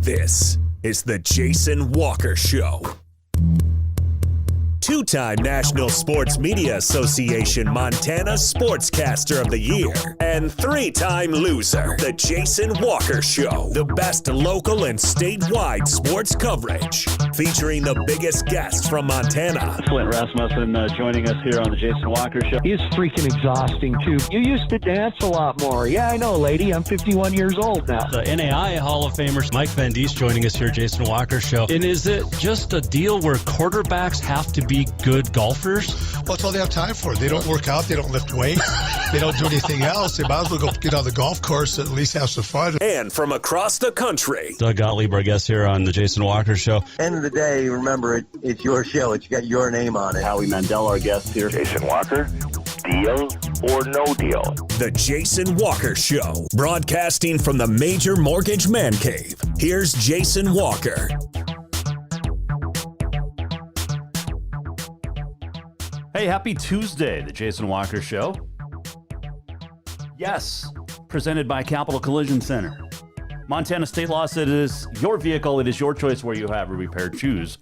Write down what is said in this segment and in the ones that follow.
This is the Jason Walker Show. Two-time National Sports Media Association Montana Sportscaster of the Year and three-time loser, the Jason Walker Show. The best local and statewide sports coverage, featuring the biggest guests from Montana. Flint Rasmussen joining us here on the Jason Walker Show. He's freaking exhausting, too. You used to dance a lot more. Yeah, I know, lady. I'm 51 years old now. The NAI Hall of Famer Mike Van Diest joining us here, Jason Walker Show. And is it just a deal where quarterbacks have to be good golfers? Well, that's all they have time for. They don't work out. They don't lift weights. They don't do anything else. They might as well go get on the golf course and at least have some fun. And from across the country, Doug Gottlieb, our guest here on the Jason Walker Show. End of the day, remember, it's your show. It's got your name on it. Howie Mandel, our guest here. Jason Walker, deal or no deal? the Jason Walker Show, broadcasting from the Major Mortgage Man Cave. Here's Jason Walker. Hey, happy Tuesday, the Jason Walker Show. Yes, presented by Capital Collision Center. Montana state law said it is your vehicle, it is your choice where you have a repair. Choose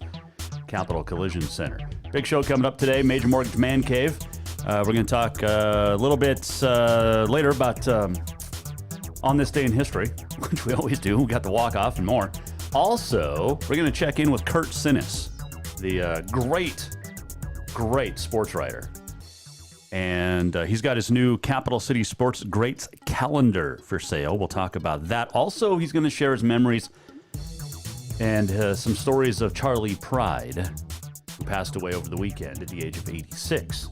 Capital Collision Center. Big show coming up today, Major Mortgage Man Cave. We're going to talk a little bit later about on this day in history, which we always do. We got the walk-off and more. Also, we're going to check in with Kurt Sinnes, the great sports writer. And he's got his new Capital City Sports Greats calendar for sale. We'll talk about that. Also, he's going to share his memories and some stories of Charlie Pride, who passed away over the weekend at the age of 86.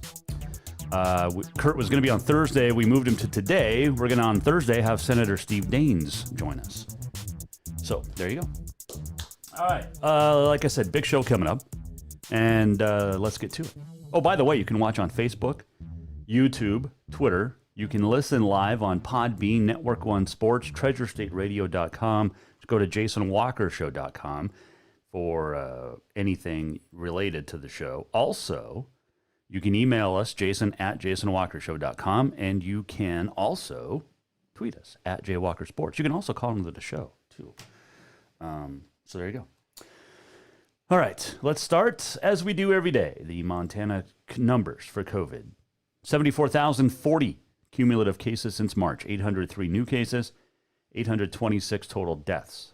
Kurt was going to be on Thursday. We moved him to today. We're going to, on Thursday, have Senator Steve Daines join us. So, there you go. All right. Like I said, big show coming up. And let's get to it. Oh, by the way, you can watch on Facebook, YouTube, Twitter. You can listen live on Podbean, Network One Sports, TreasureStateRadio.com. Just go to JasonWalkerShow.com for anything related to the show. Also, you can email us, jason@JasonWalkerShow.com, and you can also tweet us at JWalkerSports. You can also call into the show, too. So there you go. All right, let's start, as we do every day, the Montana numbers for COVID. 74,040 cumulative cases since March, 803 new cases, 826 total deaths,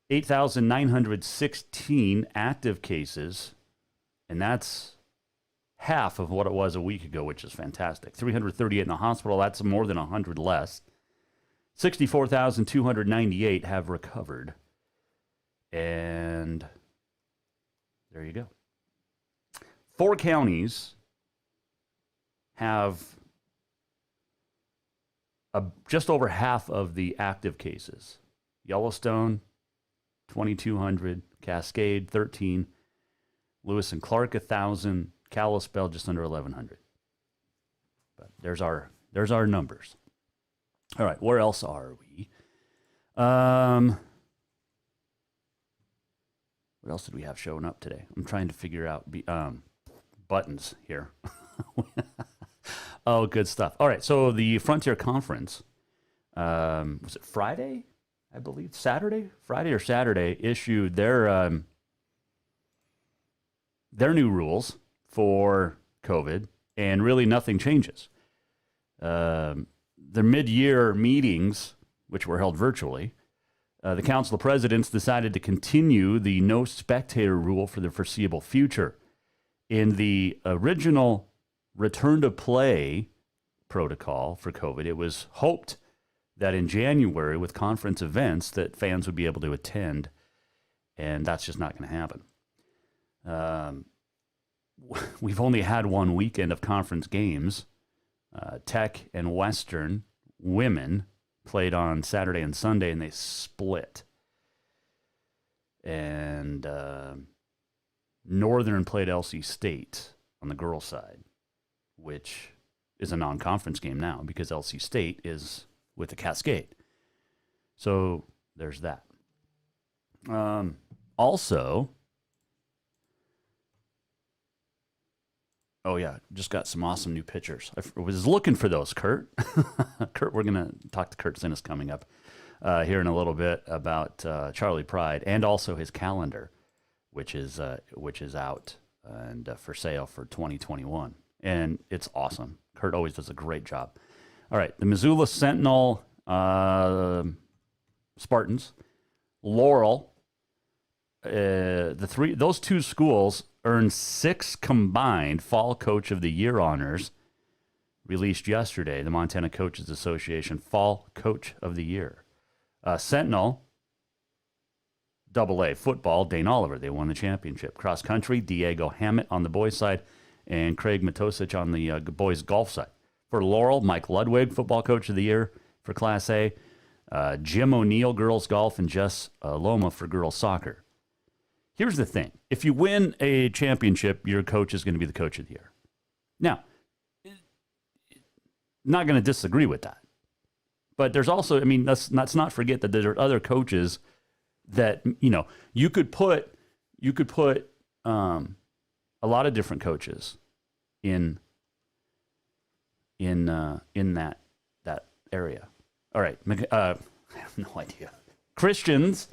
8,916 active cases, and that's half of what it was a week ago, which is fantastic. 338 in the hospital, that's more than 100 less. 64,298 have recovered, and there you go. 4 counties have just over half of the active cases. Yellowstone, 2,200. Cascade, 13. Lewis and Clark, 1,000. Kalispell, just under 1,100. But there's our numbers. All right, where else are we? What else did we have showing up today? I'm trying to figure out buttons here. Oh, good stuff. All right, so the Frontier Conference, was it Friday? I believe Friday or Saturday, issued their new rules for COVID, and really nothing changes. Their mid-year meetings, which were held virtually, the Council of Presidents decided to continue the no spectator rule for the foreseeable future. In the original return to play protocol for COVID, it was hoped that in January, with conference events, that fans would be able to attend, and that's just not going to happen. We've only had one weekend of conference games. Tech and Western women played on Saturday and Sunday, and they split. And Northern played LC State on the girls' side, which is a non-conference game now because LC State is with the Cascade. So there's that. Also, oh yeah, just got some awesome new pictures. I was looking for those, Kurt. Kurt, we're going to talk to Kurt Sinnes coming up. here in a little bit about Charlie Pride and also his calendar, which is out and for sale for 2021. And it's awesome. Kurt always does a great job. All right, the Missoula Sentinel Spartans, Laurel, those two schools earned 6 combined Fall Coach of the Year honors, released yesterday. The Montana Coaches Association Fall Coach of the Year. Sentinel, AA football, Dane Oliver, they won the championship. Cross country, Diego Hammett on the boys' side, and Craig Matosic on the boys' golf side. For Laurel, Mike Ludwig, football coach of the year for Class A. Jim O'Neill, girls golf, and Jess Loma for girls soccer. Here's the thing. If you win a championship, your coach is going to be the coach of the year. Now, not going to disagree with that. But there's also, I mean, let's not forget that there are other coaches that, you could put a lot of different coaches in that area. All right, I have no idea. Christians,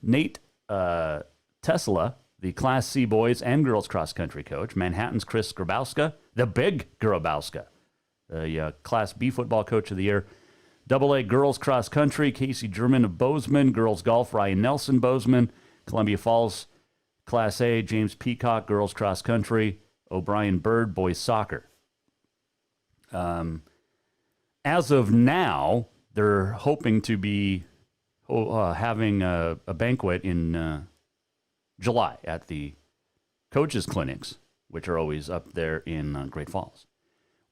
Nate Tesla, the Class C boys and girls cross country coach. Manhattan's Chris Grabowska, the big Grabowska, the Class B football coach of the year. AA girls cross country, Casey German of Bozeman. Girls golf, Ryan Nelson, Bozeman. Columbia Falls, Class A, James Peacock, girls cross country. O'Brien Bird, boys soccer. As of now, they're hoping to be having a banquet in July at the coaches' clinics, which are always up there in Great Falls.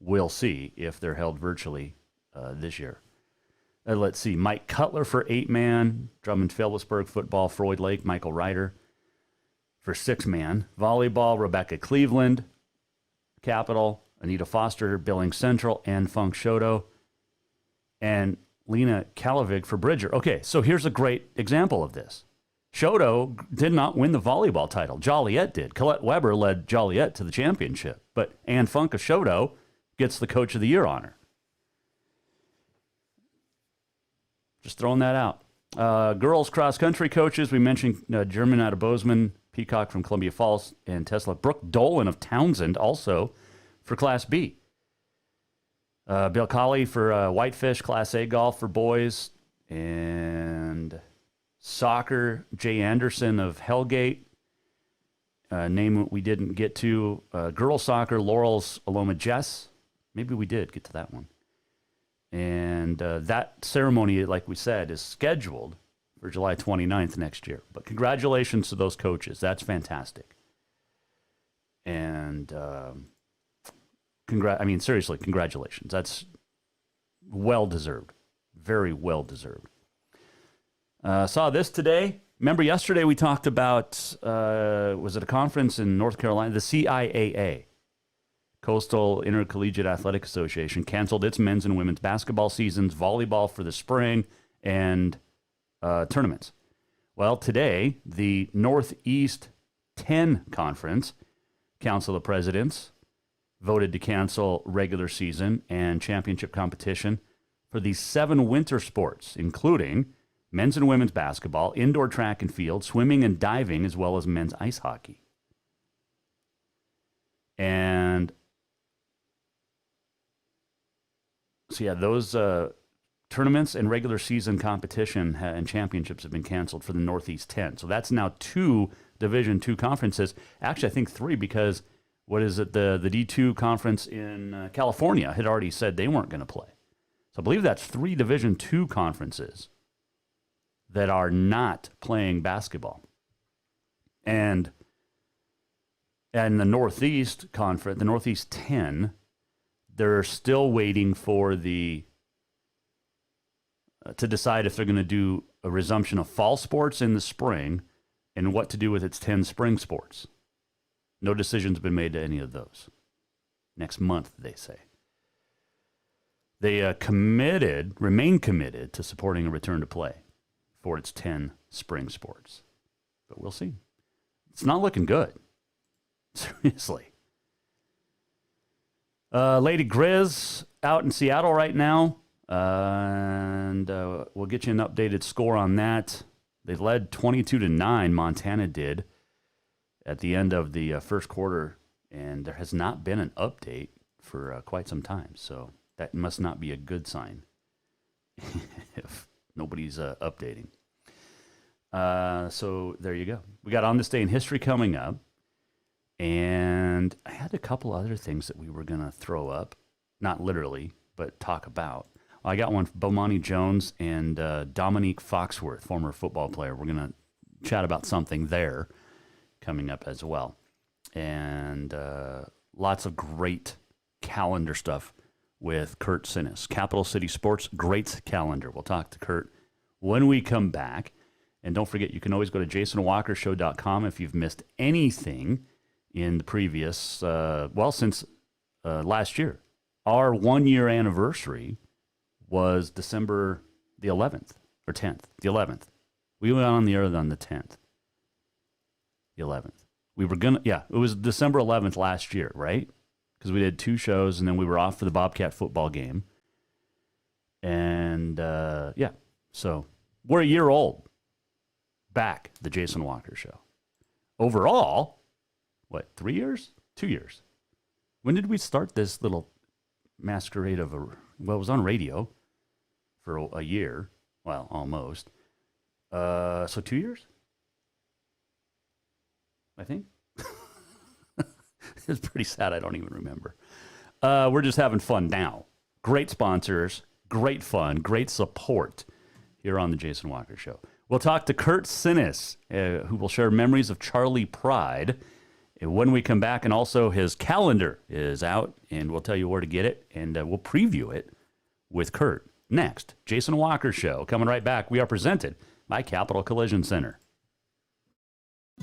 We'll see if they're held virtually this year. Let's see. Mike Cutler for 8-man. Drummond-Phillipsburg football. Floyd Lake, Michael Ryder for 6-man. Volleyball, Rebecca Cleveland, Capital. Anita Foster, Billings Central, and Funk Shoto. And Lena Kalavig for Bridger. Okay, so here's a great example of this. Shoto did not win the volleyball title. Joliet did. Colette Weber led Joliet to the championship. But Ann Funk of Shoto gets the Coach of the Year honor. Just throwing that out. Girls cross-country coaches, we mentioned German out of Bozeman, Peacock from Columbia Falls, and Tesla. Brooke Dolan of Townsend also for Class B. Bill Colley for Whitefish, Class A golf for boys. And soccer, Jay Anderson of Hellgate. Name we didn't get to. Girls soccer, Laurel's Aloma Jess. Maybe we did get to that one. And that ceremony, like we said, is scheduled for July 29th next year. But congratulations to those coaches. That's fantastic. And seriously, congratulations. That's well-deserved. Very well-deserved. Saw this today. Remember yesterday we talked about, was it a conference in North Carolina? The CIAA, Coastal Intercollegiate Athletic Association, canceled its men's and women's basketball seasons, volleyball for the spring, and tournaments. Well, today, the Northeast 10 Conference Council of Presidents voted to cancel regular season and championship competition for the 7 winter sports, including men's and women's basketball, indoor track and field, swimming and diving, as well as men's ice hockey. And so, yeah, those tournaments and regular season competition and championships have been canceled for the Northeast 10. So that's now 2 Division II conferences. Actually, I think 3, because what is it? The D2 conference in California had already said they weren't going to play. So I believe that's 3 Division II conferences that are not playing basketball. And the Northeast Conference, the Northeast 10, they're still waiting for the to decide if they're going to do a resumption of fall sports in the spring and what to do with its 10 spring sports. No decision's been made to any of those. Next month, they say. They remain committed to supporting a return to play for its 10 spring sports. But we'll see. It's not looking good. Seriously. Lady Grizz out in Seattle right now. And we'll get you an updated score on that. They led 22-9, Montana did, at the end of the first quarter, and there has not been an update for quite some time, so that must not be a good sign if nobody's updating. So there you go. We got On This Day in History coming up, and I had a couple other things that we were going to throw up, not literally, but talk about. I got one, Bomani Jones and Dominique Foxworth, former football player. We're going to chat about something there coming up as well. And lots of great calendar stuff with Kurt Sinnes. Capital City Sports, great calendar. We'll talk to Kurt when we come back. And don't forget, you can always go to jasonwalkershow.com if you've missed anything in the previous, since last year. Our 1-year anniversary was December the 11th, or 10th, the 11th. We went on the air on the 10th, the 11th. It was December 11th last year, right? Because we did 2 shows, and then we were off for the Bobcat football game. And, so we're a year old. Back, the Jason Walker Show. Overall, 3 years? 2 years. When did we start this little masquerade of it was on radio for a year. Well, almost. So 2 years? I think. It's pretty sad. I don't even remember. We're just having fun now. Great sponsors, great fun, great support here on the Jason Walker Show. We'll talk to Kurt Sinnes, who will share memories of Charlie Pride when we come back, and also his calendar is out, and we'll tell you where to get it, and we'll preview it with Kurt. Next, Jason Walker Show. Coming right back. We are presented by Capital Collision Center.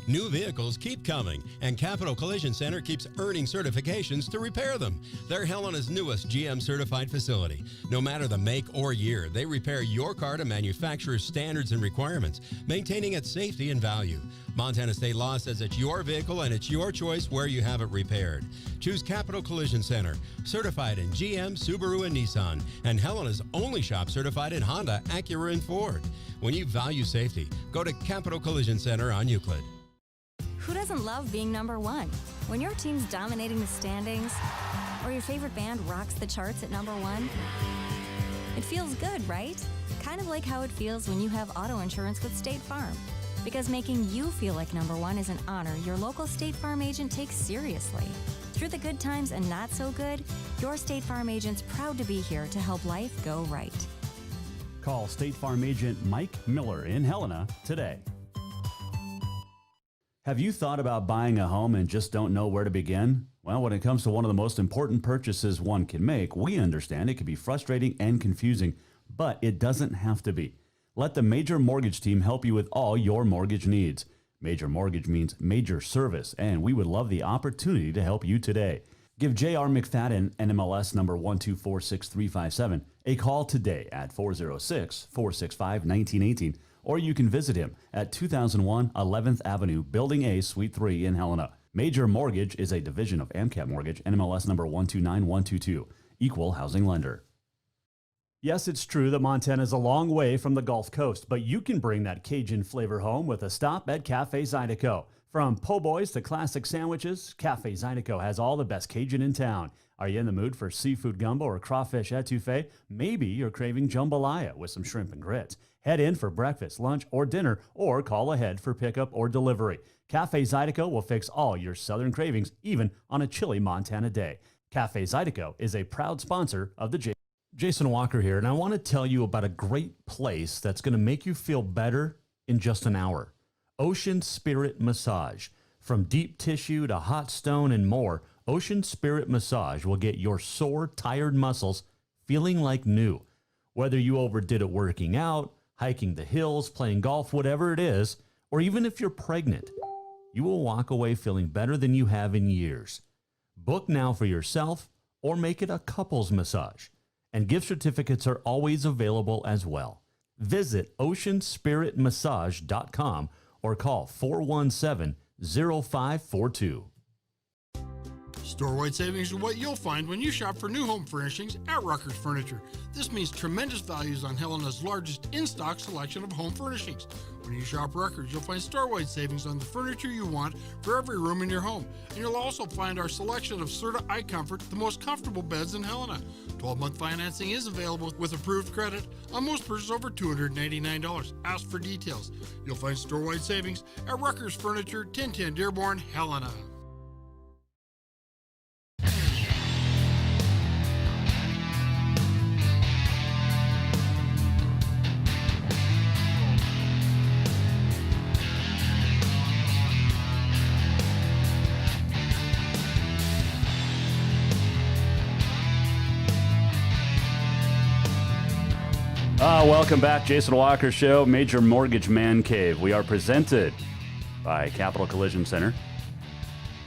New vehicles keep coming, and Capital Collision Center keeps earning certifications to repair them. They're Helena's newest GM-certified facility. No matter the make or year, they repair your car to manufacturer's standards and requirements, maintaining its safety and value. Montana state law says it's your vehicle and it's your choice where you have it repaired. Choose Capital Collision Center, certified in GM, Subaru, and Nissan, and Helena's only shop certified in Honda, Acura, and Ford. When you value safety, go to Capital Collision Center on Euclid. Who doesn't love being number one? When your team's dominating the standings, or your favorite band rocks the charts at number one, it feels good, right? Kind of like how it feels when you have auto insurance with State Farm. Because making you feel like number one is an honor your local State Farm agent takes seriously. Through the good times and not so good, your State Farm agent's proud to be here to help life go right. Call State Farm agent Mike Miller in Helena today. Have you thought about buying a home and just don't know where to begin? Well, when it comes to one of the most important purchases one can make, we understand it can be frustrating and confusing, but it doesn't have to be. Let the Major Mortgage team help you with all your mortgage needs. Major Mortgage means major service, and we would love the opportunity to help you today. Give J.R. McFadden, NMLS number 1246357, a call today at 406-465-1918. Or you can visit him at 2001 11th Avenue, Building A, Suite 3 in Helena. Major Mortgage is a division of AMCAP Mortgage, NMLS number 129122, equal housing lender. Yes, it's true that Montana is a long way from the Gulf Coast, but you can bring that Cajun flavor home with a stop at Cafe Zydeco. From po' boys to classic sandwiches, Cafe Zydeco has all the best Cajun in town. Are you in the mood for seafood gumbo or crawfish etouffee? Maybe you're craving jambalaya with some shrimp and grits. Head in for breakfast, lunch, or dinner, or call ahead for pickup or delivery. Cafe Zydeco will fix all your southern cravings, even on a chilly Montana day. Cafe Zydeco is a proud sponsor of the Jason Walker here, and I want to tell you about a great place that's going to make you feel better in just an hour. Ocean Spirit Massage. From deep tissue to hot stone and more, Ocean Spirit Massage will get your sore, tired muscles feeling like new. Whether you overdid it working out, hiking the hills, playing golf, whatever it is, or even if you're pregnant, you will walk away feeling better than you have in years. Book now for yourself or make it a couples massage. And gift certificates are always available as well. Visit oceanspiritmassage.com or call 417-0542. Store-wide savings are what you'll find when you shop for new home furnishings at Rucker's Furniture. This means tremendous values on Helena's largest in-stock selection of home furnishings. When you shop Rucker's, you'll find store-wide savings on the furniture you want for every room in your home. And you'll also find our selection of Serta iComfort, the most comfortable beds in Helena. 12-month financing is available with approved credit on most purchases over $289. Ask for details. You'll find store-wide savings at Rucker's Furniture, 1010 Dearborn, Helena. Welcome back, Jason Walker Show, Major Mortgage Man Cave. We are presented by Capital Collision Center.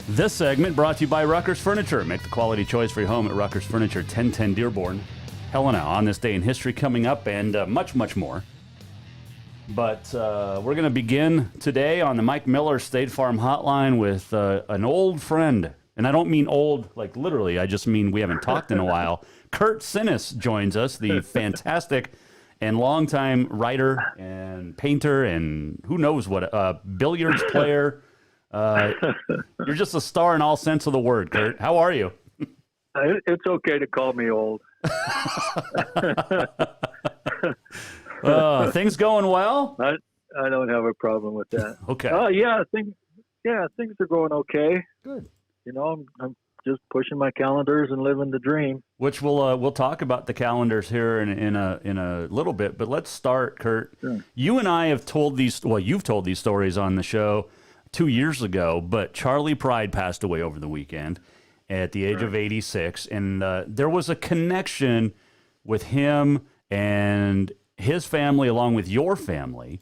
This segment brought to you by Rucker's Furniture. Make the quality choice for your home at Rucker's Furniture, 1010 Dearborn, Helena. On this day in history coming up, and much, much more. But we're going to begin today on the Mike Miller State Farm Hotline with an old friend. And I don't mean old, like literally. I just mean we haven't talked in a while. Kurt Sinnes joins us, the fantastic and longtime writer and painter and who knows what, billiards player. You're just a star in all sense of the word, Kurt. How are you? It's okay to call me old. Things going well? I don't have a problem with that. Okay. Things are going okay. Good. You know, I'm just pushing my calendars and living the dream. Which we'll talk about the calendars here in a little bit, but let's start, Kurt. Sure. You and I have told these. Well, you've told these stories on the show 2 years ago, but Charlie Pride passed away over the weekend at the age of 86, and there was a connection with him and his family, along with your family,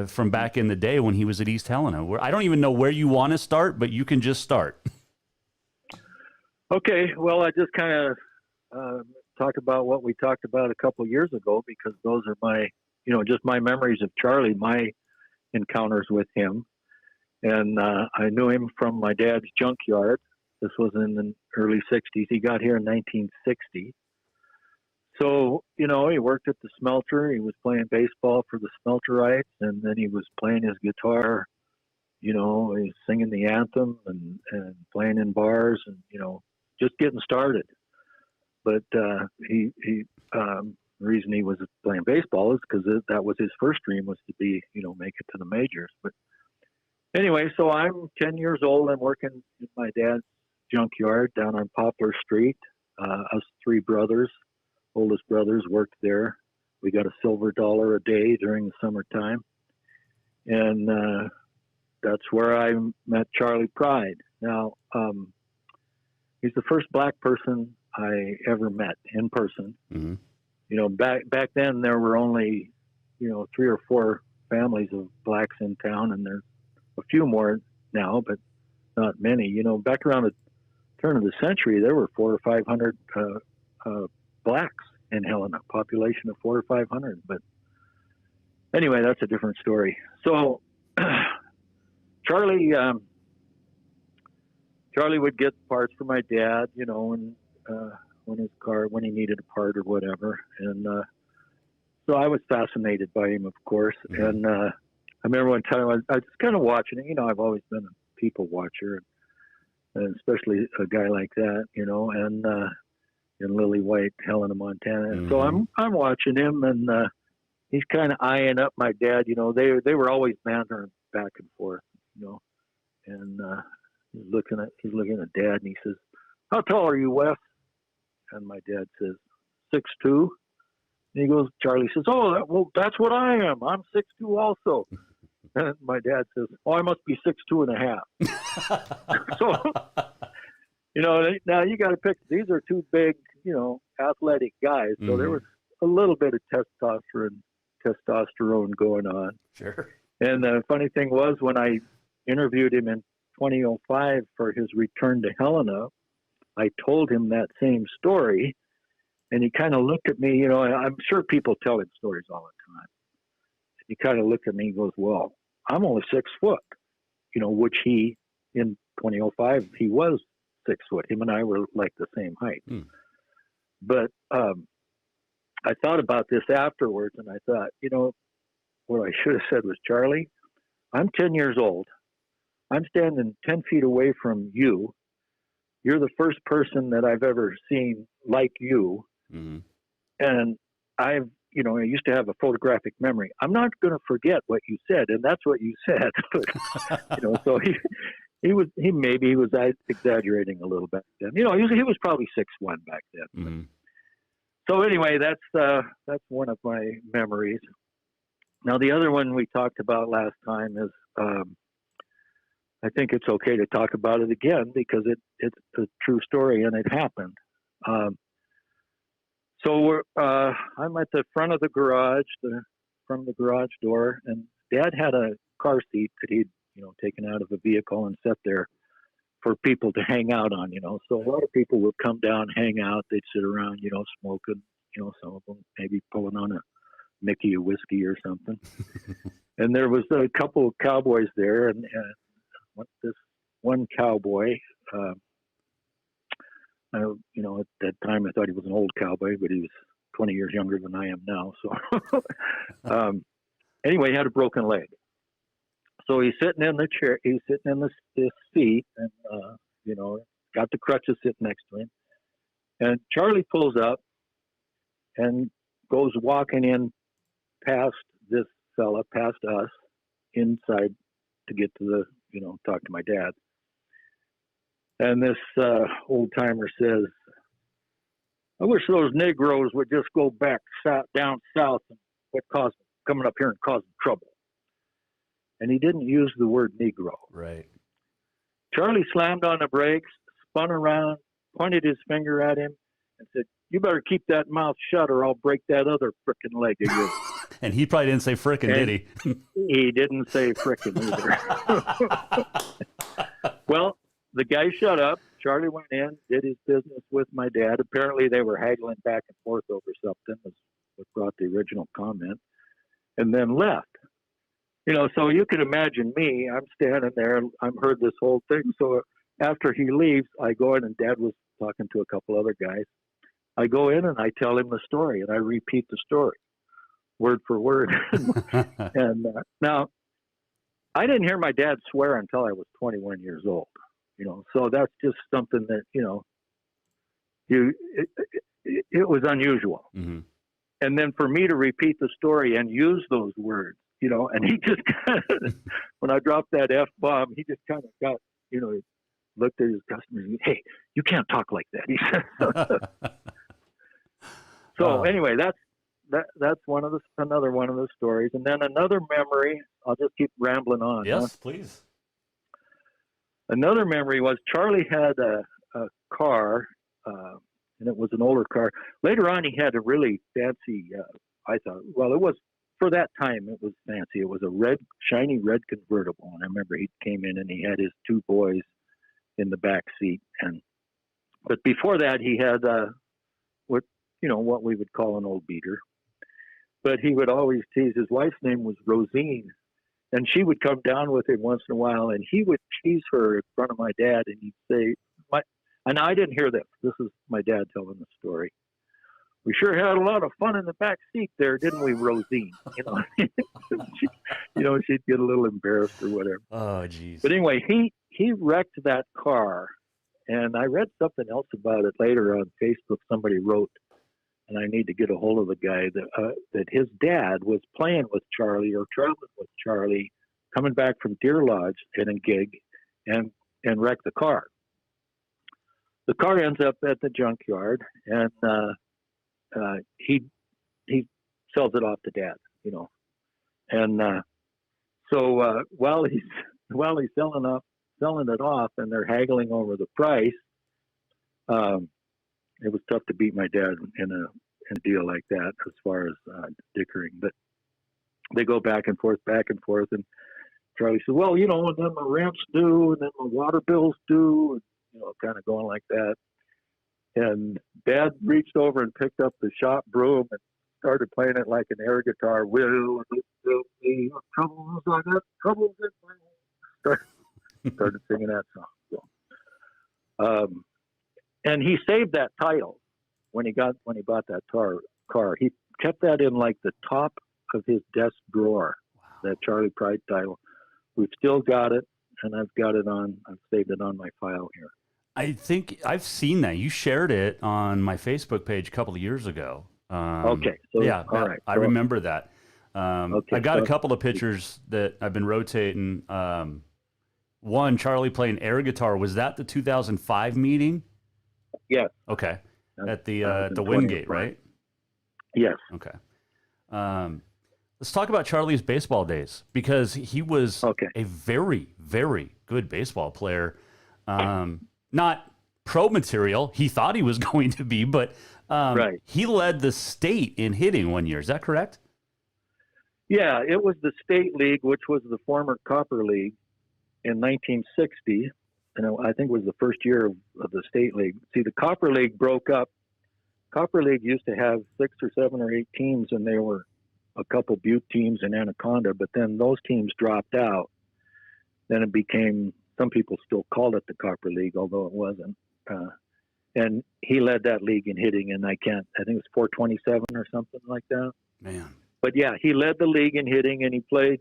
from back in the day when he was at East Helena. I don't even know where you want to start, but you can just start. Okay, well, I just kind of talk about what we talked about a couple years ago, because those are my, just my memories of Charlie, my encounters with him. And I knew him from my dad's junkyard. This was in the early 60s. He got here in 1960. So, he worked at the smelter. He was playing baseball for the Smelterites, and then he was playing his guitar. He was singing the anthem and playing in bars and, just getting started. But the reason he was playing baseball is because that was his first dream, was to be, make it to the majors. But anyway, so I'm 10 years old. I'm working in my dad's junkyard down on Poplar Street. Us three brothers, oldest brothers, worked there. We got a silver $1 a day during the summertime. And that's where I met Charlie Pride. Now, he's the first black person I ever met in person. Mm-hmm. Back then there were only, 3 or 4 families of blacks in town, and there's a few more now, but not many. Back around the turn of the century, there were 400 or 500 blacks in Helena, population of 400 or 500. But anyway, that's a different story. So Charlie would get parts for my dad, when he needed a part or whatever. And so I was fascinated by him, of course. Mm-hmm. And I remember one time I was kind of watching it. I've always been a people watcher, and especially a guy like that, and in Lily White, Helena, Montana. Mm-hmm. So I'm watching him, and he's kind of eyeing up my dad. They were always bantering back and forth, and he's looking at Dad, and he says, "How tall are you, Wes?" And my dad says, 6'2". And he goes, Charlie says, "Oh, that's what I am. I'm 6'2" also." And my dad says, "Oh, I must be 6'2 and a half." So, now you got to pick. These are two big, athletic guys. So there was a little bit of testosterone going on. Sure. And the funny thing was, when I interviewed him in 2005 for his return to Helena, I told him that same story, and he kind of looked at me. I'm sure people tell him stories all the time. He kind of looked at me and goes, "Well, I'm only 6 foot," which he, in 2005, he was 6 foot. Him and I were like the same height. But I thought about this afterwards, and I thought, you know, what I should have said was, Charlie, I'm 10 years old. I'm standing 10 feet away from you. You're the first person that I've ever seen like you. And I used to have a photographic memory. I'm not going to forget what you said, and that's what you said. So he was exaggerating a little back then. You know, he was probably 6'1" back then. So anyway, that's one of my memories. Now the other one we talked about last time is, I think it's okay to talk about it again because it's a true story and it happened. So I'm at the front of the garage, from the garage door, and Dad had a car seat that he'd, taken out of a vehicle and set there for people to hang out on, So a lot of people would come down, hang out, they'd sit around, smoking, some of them maybe pulling on a Mickey of whiskey or something. And there was a couple of cowboys there, and this one cowboy, at that time I thought he was an old cowboy, but he was 20 years younger than I am now. So anyway, he had a broken leg. So he's sitting in the chair, he's sitting in this seat, and, got the crutches sitting next to him. And Charlie pulls up and goes walking in past this fella, past us, inside to get to talk to my dad. And this old timer says, I wish those Negroes would just go back down south and quit coming up here and causing trouble. And he didn't use the word Negro. Right. Charlie slammed on the brakes, spun around, pointed his finger at him, and said, you better keep that mouth shut or I'll break that other frickin' leg of yours. And he probably didn't say frickin', did he? He didn't say frickin' either. Well, the guy shut up. Charlie went in, did his business with my dad. Apparently they were haggling back and forth over something, was what brought the original comment, and then left. So you can imagine me, I'm standing there, and I've heard this whole thing. So after he leaves, I go in, and Dad was talking to a couple other guys. I go in and I tell him the story, and I repeat the story, word for word. And now, I didn't hear my dad swear until I was 21 years old. So that's just something that, it was unusual. And then for me to repeat the story and use those words, and he just kind of, when I dropped that F-bomb, he just kind of got, he looked at his customers and, hey, you can't talk like that, he said. So anyway, that's another one of the stories. And then another memory, I'll just keep rambling on. Yes, please. Another memory was Charlie had a car, and it was an older car. Later on, he had a really fancy, I thought, well, it was, for that time, it was fancy. It was a shiny red convertible. And I remember he came in and he had his 2 boys in the back seat. But before that, he had what we would call an old beater. But he would always tease. His wife's name was Rosine. And she would come down with him once in a while, and he would tease her in front of my dad, and he'd say, and I didn't hear this. This is my dad telling the story. We sure had a lot of fun in the back seat there, didn't we, Rosine? She'd get a little embarrassed or whatever. Oh, geez. But anyway, he wrecked that car, and I read something else about it later on Facebook. Somebody wrote, and I need to get a hold of the guy, that his dad was playing with Charlie or traveling with Charlie, coming back from Deer Lodge in a gig, and wrecked the car. The car ends up at the junkyard, and he sells it off to Dad, and so while he's selling it off, and they're haggling over the price, it was tough to beat my dad in a deal like that as far as dickering. But they go back and forth, and Charlie says, well, and then my rent's due, and then my water bill's due, and, kind of going like that. And Dad reached over and picked up the shop broom and started playing it like an air guitar. Will be troubles, I got troubles in my home. Started singing that song. And he saved that title when he bought that car. He kept that in like the top of his desk drawer. Wow. That Charlie Pride title. We've still got it, and I've saved it on my file here. I think I've seen that. You shared it on my Facebook page a couple of years ago. Okay. So, yeah, all right. I remember that. Okay, I got a couple of pictures that I've been rotating. One, Charlie playing air guitar. Was that the 2005 meeting? Yes. Okay. At the Wingate, right? Yes. Okay. Let's talk about Charlie's baseball days, because he was a very, very good baseball player. Not pro material. He thought he was going to be, but he led the state in hitting one year. Is that correct? Yeah, it was the State League, which was the former Copper League in 1960. And I think it was the first year of the State League. See, the Copper League broke up. Copper League used to have 6 or 7 or 8 teams, and they were a couple Butte teams in Anaconda, but then those teams dropped out. Then it became, some people still called it the Copper League, although it wasn't. And he led that league in hitting, and I think it was 427 or something like that. Man. But yeah, he led the league in hitting, and he played,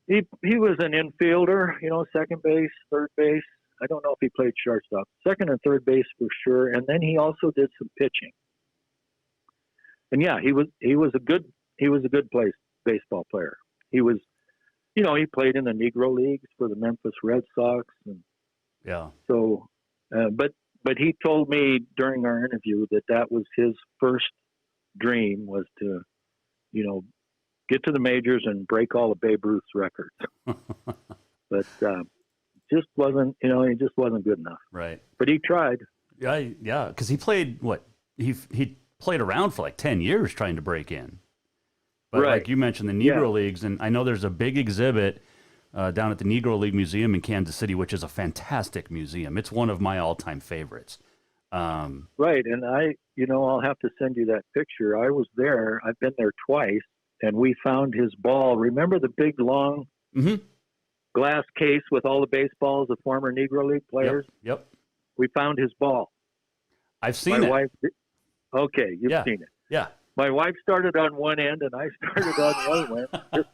he was an infielder, second base, third base. I don't know if he played shortstop. Second and third base for sure. And then he also did some pitching. And yeah, he was a good baseball player. He was, he played in the Negro Leagues for the Memphis Red Sox, and yeah. So, but he told me during our interview that was his first dream, was to, get to the majors and break all of Babe Ruth's records. But just wasn't, he just wasn't good enough. Right. But he tried. Yeah, because he played he played around for like 10 years trying to break in. But like you mentioned, the Negro Leagues, and I know there's a big exhibit down at the Negro League Museum in Kansas City, which is a fantastic museum. It's one of my all-time favorites. Right, and I'll have to send you that picture. I was there. I've been there twice, and we found his ball. Remember the big, long glass case with all the baseballs of former Negro League players? Yep. We found his ball. I've seen it. Okay, you've seen it. Yeah. My wife started on one end, and I started on the other end.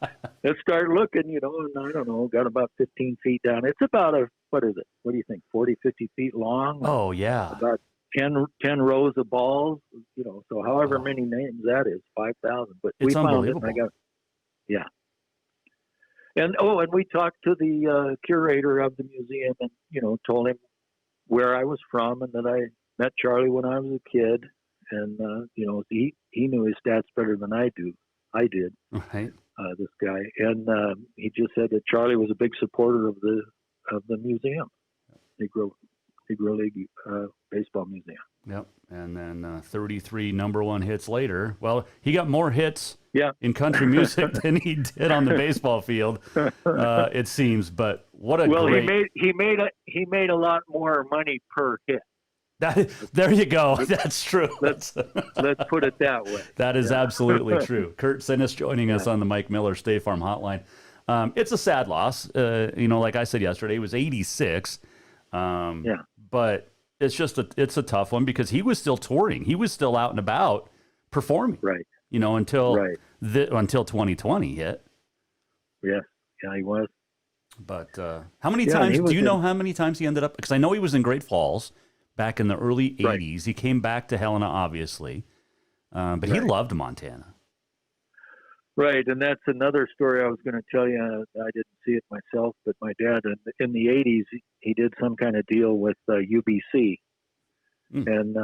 Let's start looking, and I don't know, got about 15 feet down. It's about what is it? What do you think, 40, 50 feet long? Oh, yeah. About 10 rows of balls, so however many names that is, 5,000. But it's we found it, and yeah. And we talked to the curator of the museum, and, told him where I was from, and that I met Charlie when I was a kid. And, he knew his stats better than I did, right. This guy. And he just said that Charlie was a big supporter of the museum, Negro League Baseball Museum. Yep. And then 33 number one hits later. Well, he got more hits in country music than he did on the baseball field, it seems. But what a great... he made a lot more money per hit. There you go. That's true. Let's put it that way. That is absolutely true. Kurt Sinnis joining us on the Mike Miller State Farm Hotline. It's a sad loss. Like I said yesterday, he was 86. But it's just it's a tough one because he was still touring. He was still out and about performing. Right. Until 2020 hit. Yeah, he was. But how many times? Do you know how many times he ended up? Because I know he was in Great Falls back in the early 80s. He came back to Helena, obviously. But he loved Montana. Right, and that's another story I was going to tell you. I didn't see it myself, but my dad, in the 80s, he did some kind of deal with UBC. And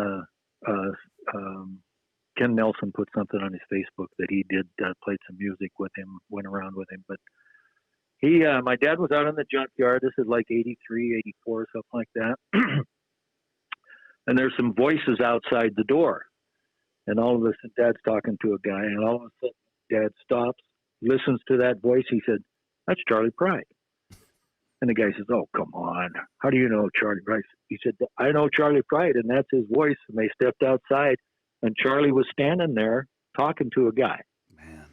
Ken Nelson put something on his Facebook that he did, played some music with him, went around with him. But my dad was out in the junkyard. This is like 83, 84, something like that. And there's some voices outside the door. And all of a sudden, Dad's talking to a guy, and all of a sudden, Dad stops, listens to that voice. He said, "That's Charlie Pride." And the guy says, "Oh, come on. How do you know Charlie Pride?" He said, "I know Charlie Pride, and that's his voice." And they stepped outside, and Charlie was standing there talking to a guy. Man.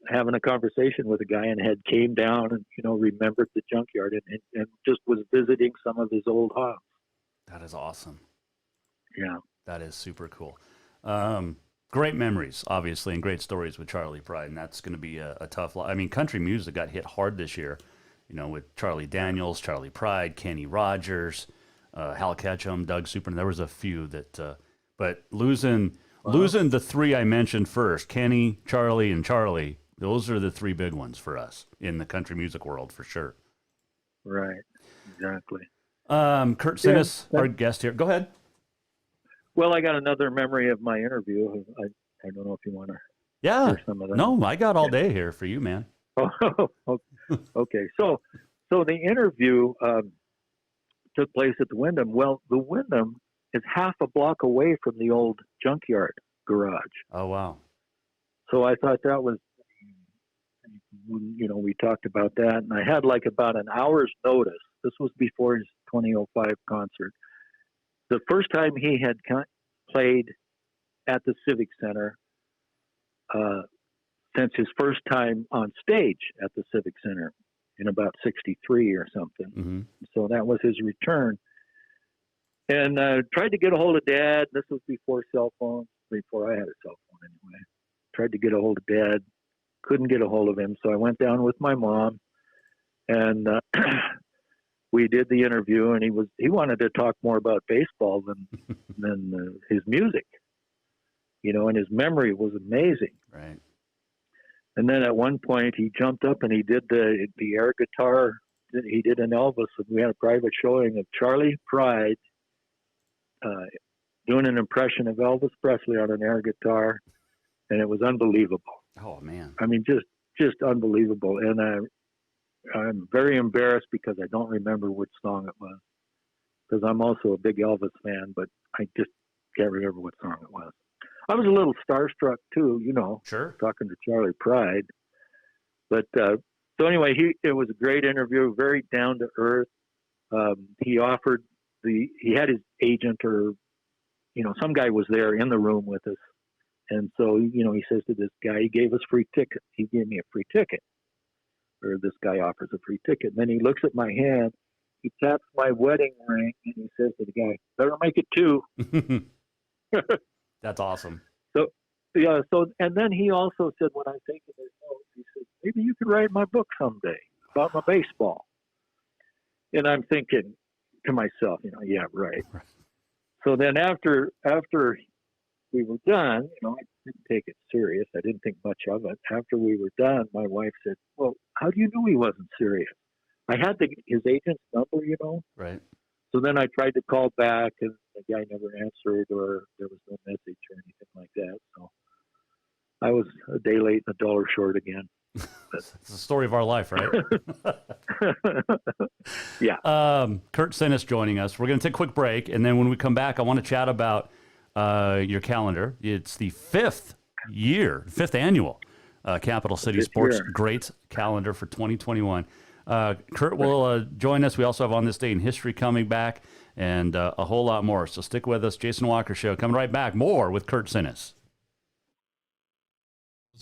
having a conversation with a guy and had came down and, remembered the junkyard and just was visiting some of his old hogs. That is awesome. Yeah. That is super cool. Great memories, obviously, and great stories with Charlie Pride, and that's going to be a tough lot. I mean, country music got hit hard this year, with Charlie Daniels, Charlie Pride, Kenny Rogers, Hal Ketchum, Doug Super. There was a few that, but losing the three I mentioned first, Kenny, Charlie, and Charlie, those are the three big ones for us in the country music world for sure. Right, exactly. Kurt Sinnes, our guest here. Go ahead. Well, I got another memory of my interview. I don't know if you want to hear some of that. No, I got all day here for you, man. Oh, okay. So the interview took place at the Wyndham. Well, the Wyndham is half a block away from the old junkyard garage. Oh, wow. So I thought that was, we talked about that, and I had like about an hour's notice. This was before his 2005 concert. The first time he had played at the Civic Center since his first time on stage at the Civic Center in about 63 or something. Mm-hmm. So that was his return. And tried to get a hold of Dad. This was before cell phones, before I had a cell phone anyway. Tried to get a hold of Dad. Couldn't get a hold of him. So I went down with my mom and we did the interview, and he wanted to talk more about baseball than his music, and his memory was amazing. Right. And then at one point he jumped up and he did the air guitar. He did an Elvis, and we had a private showing of Charlie Pride doing an impression of Elvis Presley on an air guitar, and it was unbelievable. Oh man! I mean, just unbelievable. And I'm very embarrassed because I don't remember which song it was, because I'm also a big Elvis fan, but I just can't remember what song it was. I was a little starstruck too, Sure. Talking to Charlie Pride. But so anyway, it was a great interview, very down to earth. He offered he had his agent or, some guy was there in the room with us. And so, he says to this guy, he gave us free ticket. He gave me a free ticket. Or this guy offers a free ticket. And then he looks at my hand, he taps my wedding ring, and he says to the guy, "Better make it 2." That's awesome. So, and then he also said, when I think of his notes, he said, "Maybe you could write my book someday about my baseball." And I'm thinking to myself, yeah, right. So then after we were done, I didn't take it serious. I didn't think much of it. After we were done, my wife said, "Well, how do you know he wasn't serious?" I had his agent's number, Right. So then I tried to call back, and the guy never answered, or there was no message or anything like that. So I was a day late and $1 short again. It's the story of our life, right? Yeah. Kurt Sinnes joining us. We're going to take a quick break, and then when we come back, I want to chat about your calendar. It's the fifth annual Capital City Sports Greats calendar for 2021. Kurt will join us. We also have On This Day in History coming back, and a whole lot more. So stick with us. Jason Walker Show coming right back. More with Kurt Sinnes.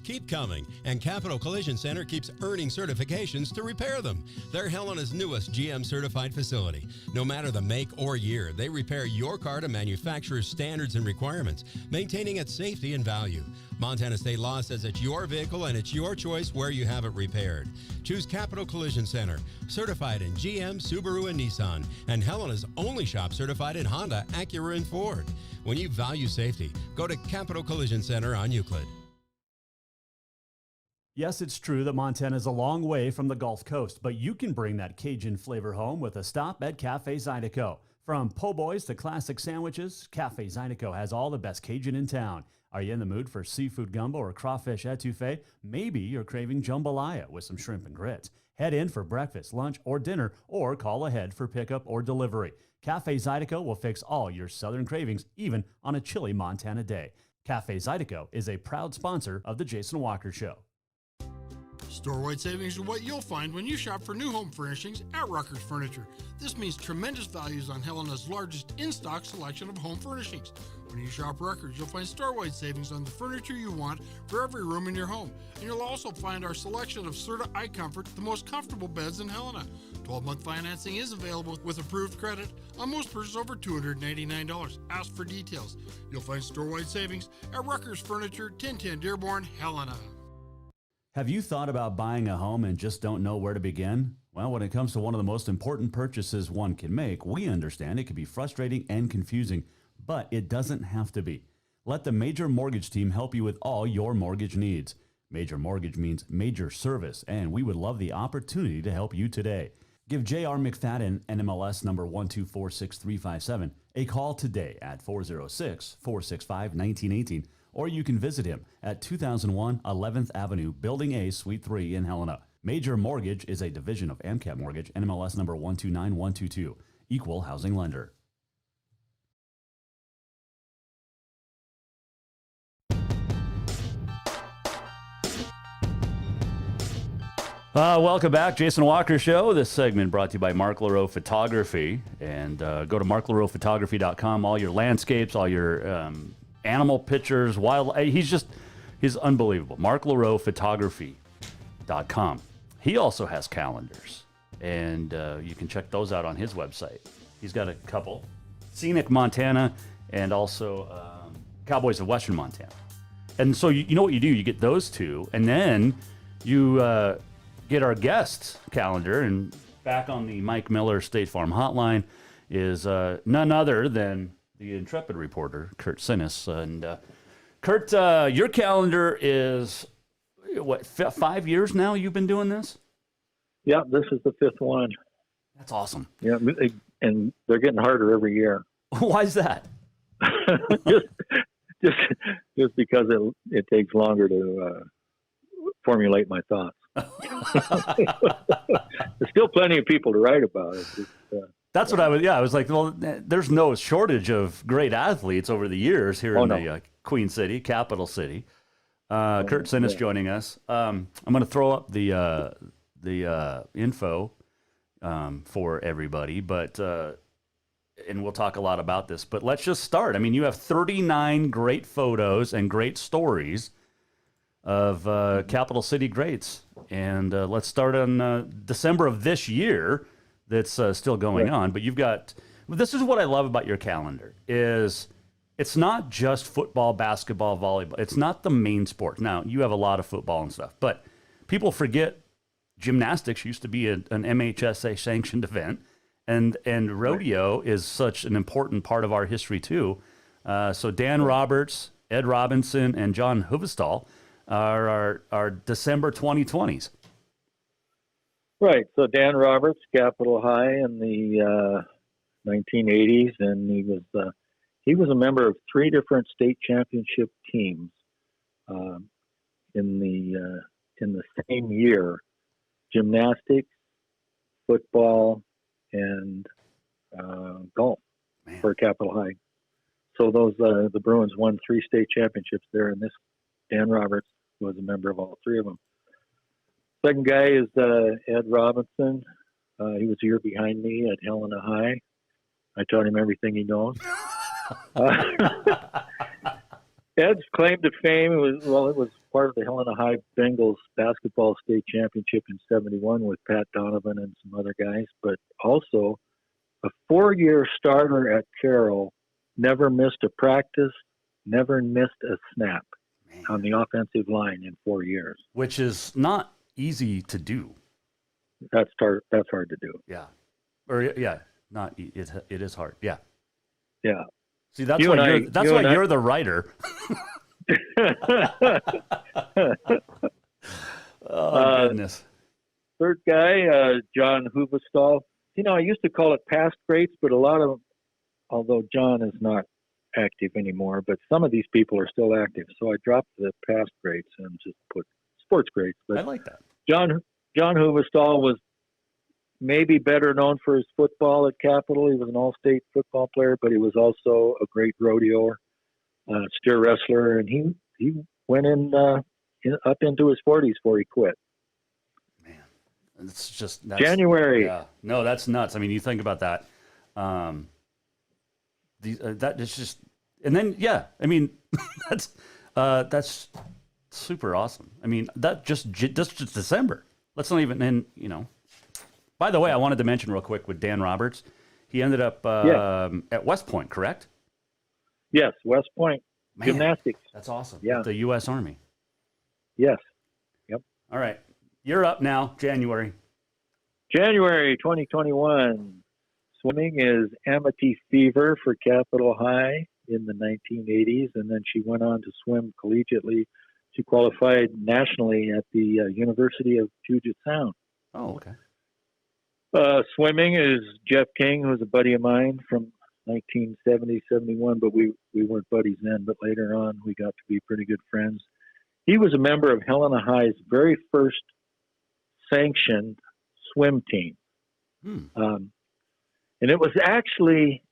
Keep coming, and Capital Collision Center keeps earning certifications to repair them. They're Helena's newest GM certified facility. No matter the make or year, they repair your car to manufacturer's standards and requirements, maintaining its safety and value. Montana state law says it's your vehicle and it's your choice where you have it repaired. Choose Capital Collision Center, certified in GM, Subaru, and Nissan, and Helena's only shop certified in Honda, Acura, and Ford. When you value safety, go to Capital Collision Center on Euclid. Yes, it's true that Montana is a long way from the Gulf Coast, but you can bring that Cajun flavor home with a stop at Cafe Zydeco. From po' boys to classic sandwiches, Cafe Zydeco has all the best Cajun in town. Are you in the mood for seafood gumbo or crawfish etouffee? Maybe you're craving jambalaya with some shrimp and grits. Head in for breakfast, lunch, or dinner, or call ahead for pickup or delivery. Cafe Zydeco will fix all your southern cravings, even on a chilly Montana day. Cafe Zydeco is a proud sponsor of The Jason Walker Show. Store-wide savings are what you'll find when you shop for new home furnishings at Ruckers Furniture. This means tremendous values on Helena's largest in-stock selection of home furnishings. When you shop Records, you'll find store-wide savings on the furniture you want for every room in your home. And you'll also find our selection of Serta iComfort, the most comfortable beds in Helena. 12-month financing is available with approved credit on most purchases over $299. Ask for details. You'll find store-wide savings at Records Furniture, 1010 Dearborn, Helena. Have you thought about buying a home and just don't know where to begin? Well, when it comes to one of the most important purchases one can make, we understand it can be frustrating and confusing, but it doesn't have to be. Let the Major Mortgage team help you with all your mortgage needs. Major Mortgage means major service, and we would love the opportunity to help you today. Give J.R. McFadden, NMLS number 1246357, a call today at 406-465-1918, or you can visit him at 2001 11th Avenue, Building A, Suite 3 in Helena. Major Mortgage is a division of AMCAP Mortgage, NMLS number 129122, equal housing lender. Welcome back, Jason Walker Show. This segment brought to you by Mark LaRoe Photography. And go to marklaroephotography.com. All your landscapes, all your animal pictures, he's unbelievable. marklaroephotography.com. He also has calendars, and you can check those out on his website. He's got a couple: Scenic Montana and also Cowboys of Western Montana. And so you know what you do? You get those two, and then you get our guest calendar. And back on the Mike Miller State Farm hotline is none other than the intrepid reporter, Kurt Sinnis. And Kurt, your calendar is, what, 5 years now you've been doing this? Yeah, this is the fifth one. That's awesome. Yeah, and they're getting harder every year. Why is that? just because it takes longer to formulate my thoughts. There's still plenty of people to write about it. That's what I was like, well, there's no shortage of great athletes over the years here in the Queen City, capital city. Kurt Sinnis joining us. I'm going to throw up the info for everybody, but and we'll talk a lot about this. But let's just start. I mean, you have 39 great photos and great stories of capital city greats, and let's start on December of this year. That's still going on, but you've got. This is what I love about your calendar is. It's not just football, basketball, volleyball. It's not the main sport. Now, you have a lot of football and stuff, but people forget gymnastics used to be an MHSA sanctioned event, and rodeo is such an important part of our history too. So Dan Roberts, Ed Robinson, and John Huvestal are our December 2020s. Right. So Dan Roberts, Capitol High in the 1980s, and he was a member of 3 different state championship teams in the same year: gymnastics, football, and golf for Capitol High. So the Bruins won 3 state championships there, and this Dan Roberts was a member of all 3 of them. Second guy is Ed Robinson. He was a year behind me at Helena High. I taught him everything he knows. Ed's claim to fame it was part of the Helena High Bengals basketball state championship in '71 with Pat Donovan and some other guys, but also a 4-year starter at Carroll, never missed a practice, never missed a snap on the offensive line in 4 years. Which is not easy to do. That's hard to do. Yeah. It is hard. Yeah. Yeah. See, that's why you're the writer. Oh, goodness. Third guy, John Huvestal. I used to call it past greats, but although John is not active anymore, but some of these people are still active. So I dropped the past greats and just put sports greats. But I like that. John Huvestal was maybe better known for his football at Capitol. He was an all-state football player, but he was also a great rodeoer, steer wrestler, and he went up into his 40s before he quit. Man, it's just January. Yeah, no, that's nuts. I mean, you think about that. That is just And then, yeah, I mean, that's super awesome. I mean, that's just December. Let's not even, and you know. By the way, I wanted to mention real quick with Dan Roberts. He ended up at West Point, correct? Yes, West Point gymnastics. That's awesome. Yeah, the U.S. Army. Yes. Yep. All right, you're up now. January 2021. Swimming is Amity Fever for Capitol High in the 1980s, and then she went on to swim collegiately. She qualified nationally at the University of Puget Sound. Oh, okay. Swimming is Jeff King, who's a buddy of mine from 1970, 71, but we weren't buddies then, but later on we got to be pretty good friends. He was a member of Helena High's very first sanctioned swim team. And it was actually,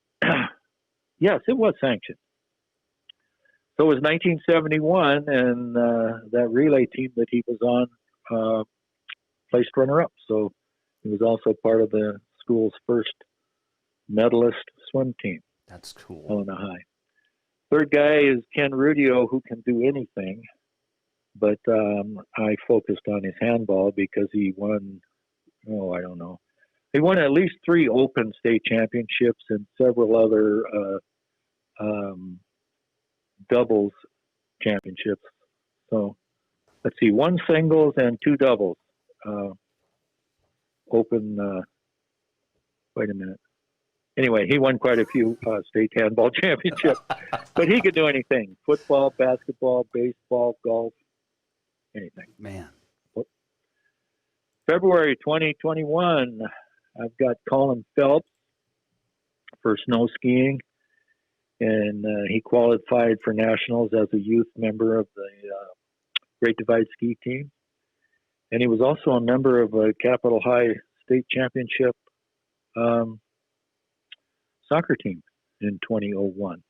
yes, it was sanctioned. So it was 1971, and that relay team that he was on placed runner-up. So he was also part of the school's first medalist swim team. That's cool. Helena High. Third guy is Ken Rudio, who can do anything. But I focused on his handball because he won, I don't know. He won at least 3 open state championships and several other doubles championships. So let's see, 1 singles and 2 doubles. Open, wait a minute. Anyway, he won quite a few state handball championships, but he could do anything. Football, basketball, baseball, golf, anything. Man. February 2021, I've got Colin Phelps for snow skiing, and he qualified for nationals as a youth member of the Great Divide ski team. And he was also a member of a Capitol High state championship soccer team in 2001.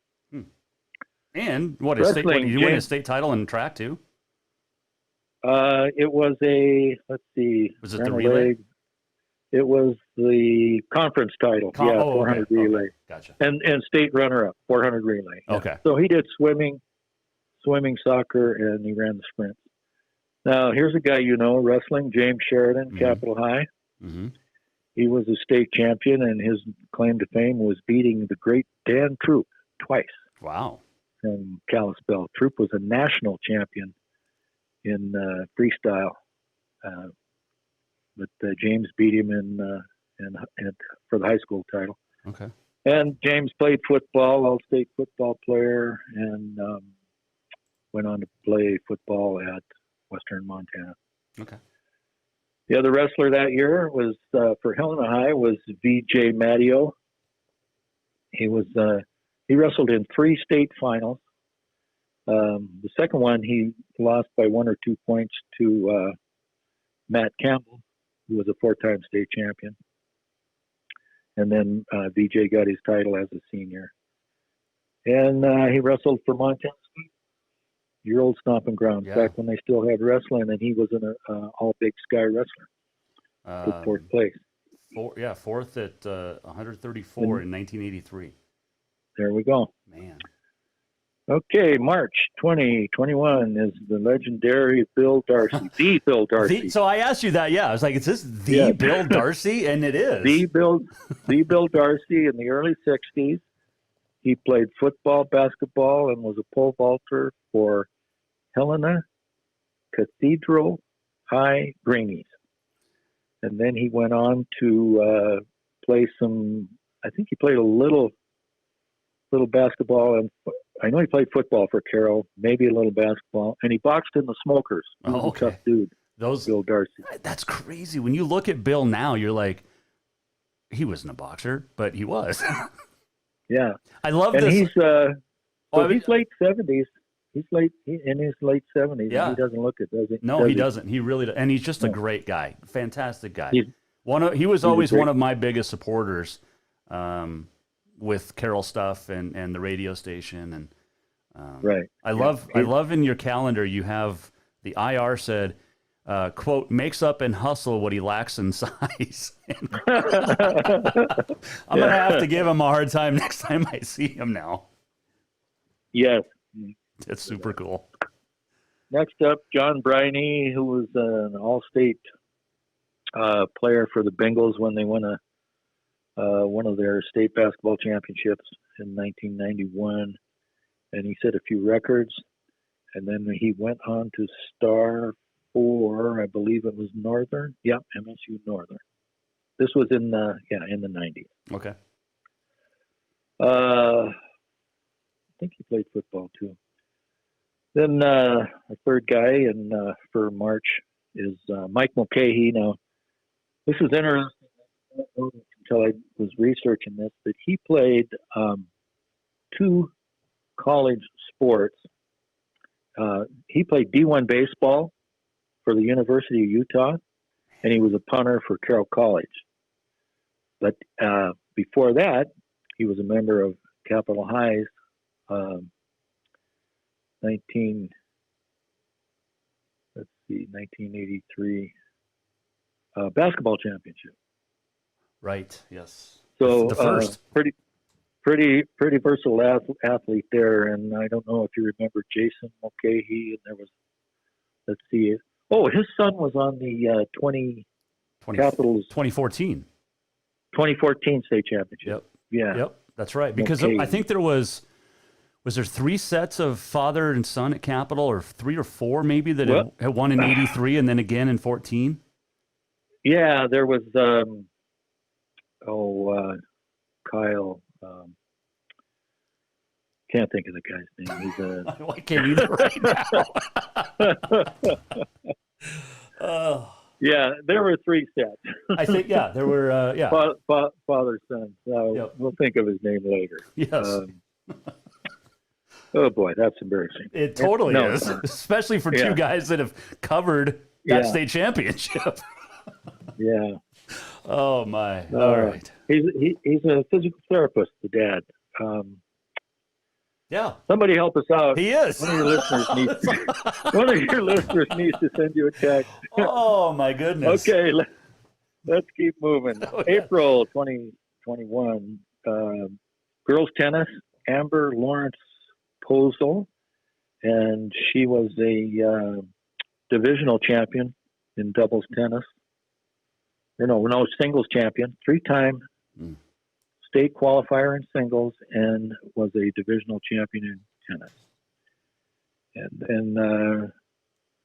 And what is state? You win a state title in track too? It was let's see. Was it the relay? It was the conference title. 400 relay. Okay. Gotcha. And state runner-up, 400 relay. Yeah. Okay. So he did swimming, soccer, and he ran the sprint. Now, here's a guy wrestling, James Sheridan, Capitol High. Mm-hmm. He was a state champion, and his claim to fame was beating the great Dan Troop twice. Wow. From Kalispell. Troop was a national champion in freestyle, but James beat him in for the high school title. Okay. And James played football, all-state football player, and went on to play football at Western Montana. Okay. The other wrestler that year was for Helena High was V.J. Matteo. He wrestled in 3 state finals. The second one he lost by 1 or 2 points to Matt Campbell, who was a 4-time state champion. And then V.J. got his title as a senior. And he wrestled for Montana State, your old stomping ground, back when they still had wrestling, and he was an all-Big Sky wrestler. Took 4th place. Fourth at 134 in 1983. There we go. Man. Okay, March 2021 is the legendary Bill Darcy, the Bill Darcy. So I asked you that, I was like, is this the Bill Darcy? And it is. The Bill Darcy in the early 60s. He played football, basketball, and was a pole vaulter for Helena Cathedral High Greenies. And then he went on to play I think he played a little basketball, and I know he played football for Carroll, maybe a little basketball, and he boxed in the Smokers. He was a tough dude. Bill Darcy. That's crazy. When you look at Bill now, you're like, he wasn't a boxer, but he was. Yeah. I love and this. He's he's late 70s. He's in his late 70s. Yeah. And he doesn't look it, does he? No, he doesn't. He really does. And he's just a great guy. Fantastic guy. He was always one of my biggest supporters with Carroll stuff and the radio station. And right. I love in your calendar you have the IR said, quote, makes up and hustle what he lacks in size. I'm going to have to give him a hard time next time I see him now. Yes. It's super cool. Next up, John Briney, who was an all-state player for the Bengals when they won one of their state basketball championships in 1991. And he set a few records. And then he went on to star for, I believe it was Northern. Yeah, MSU Northern. This was in the 90s. Okay. I think he played football too. Then a third guy for March is Mike Mulcahy. Now, this is interesting until I was researching this, that he played 2 college sports. He played D1 baseball for the University of Utah, and he was a punter for Carroll College. But before that, he was a member of Capitol High's 1983 basketball championship. Right. Yes. So the first. Pretty versatile athlete there. And I don't know if you remember Jason Mulcahy. And there was, let's see. Oh, his son was on the Capitals 2014 state championship. Yep. Yeah. Yep. That's right. Because Mulcahy. I think there was there 3 sets of father and son at Capitol, or 3 or 4 maybe that had won in 83 and then again in 14? Yeah, there was, Kyle, can't think of the guy's name. He's I can't either right now. Yeah, there were 3 sets. I think, there were, father, son. We'll think of his name later. Yes. Oh boy, that's embarrassing. It totally is, especially for 2 guys that have covered that state championship. Yeah. Oh my! All right. He's a physical therapist. The dad. Yeah. Somebody help us out. He is. One of your listeners needs to send you a text. Oh my goodness. Okay, let's keep moving. April 2021. Girls tennis. Amber Lawrence Posel, and she was a divisional champion in doubles tennis. No, singles champion, 3-time state qualifier in singles, and was a divisional champion in tennis. And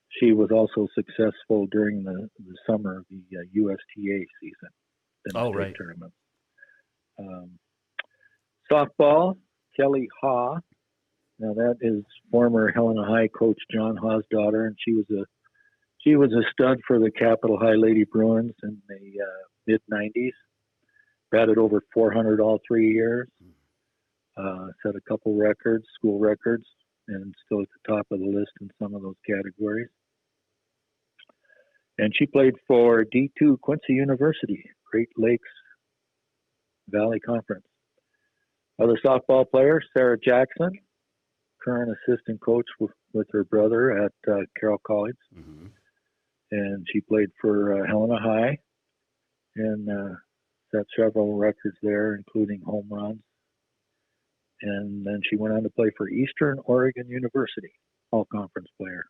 she was also successful during the summer of the USTA season. Right. Tournament. Softball, Kelly Haw. Now that is former Helena High coach John Haw's daughter, and she was a stud for the Capitol High Lady Bruins in the mid-90s. Batted over 400 all 3 years. Set a couple records, school records, and still at the top of the list in some of those categories. And she played for D2 Quincy University, Great Lakes Valley Conference. Other softball player, Sarah Jackson, current assistant coach with her brother at Carroll College. Mm-hmm. And she played for Helena High and set several records there, including home runs. And then she went on to play for Eastern Oregon University, all-conference player.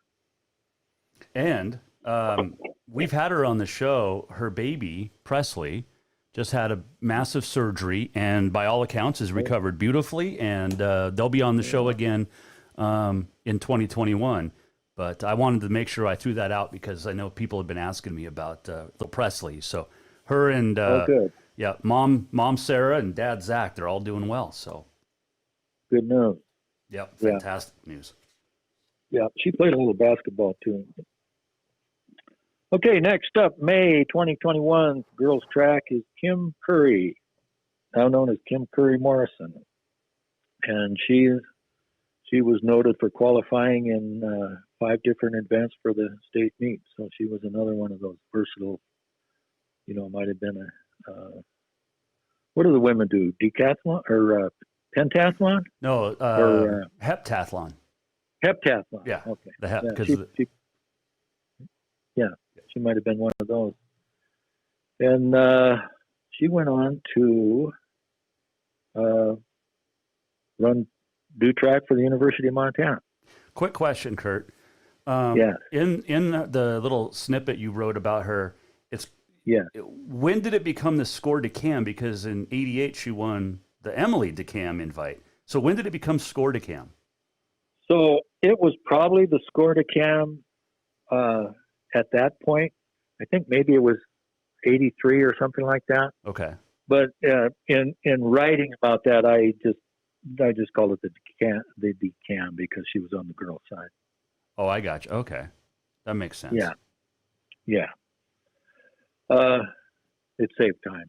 And we've had her on the show. Her baby, Presley, just had a massive surgery and by all accounts has recovered beautifully. And they'll be on the show again in 2021. But I wanted to make sure I threw that out because I know people have been asking me about little Presley. So her and mom Sarah and dad Zach, they're all doing well. So good news. Yep, fantastic news. Yeah, she played a little basketball too. Okay, next up, May 2021, girls track is Kim Curry, now known as Kim Curry Morrison, and she was noted for qualifying in 5 different events for the state meet. So she was another one of those versatile, might have been what do the women do? Decathlon or pentathlon? No, or heptathlon. Heptathlon. Yeah. Okay. The hep, she might have been one of those. And she went on to run do track for the University of Montana. Quick question, Kurt. Yeah. In the little snippet you wrote about her, when did it become the Score DeCam? Because in '88 she won the Emily DeCam invite. So when did it become Score DeCam? So it was probably the Score DeCam at that point. I think maybe it was '83 or something like that. Okay. But in writing about that, I just called it the DeCam because she was on the girls' side. Oh, I got you. Okay, that makes sense. Yeah. It saved time.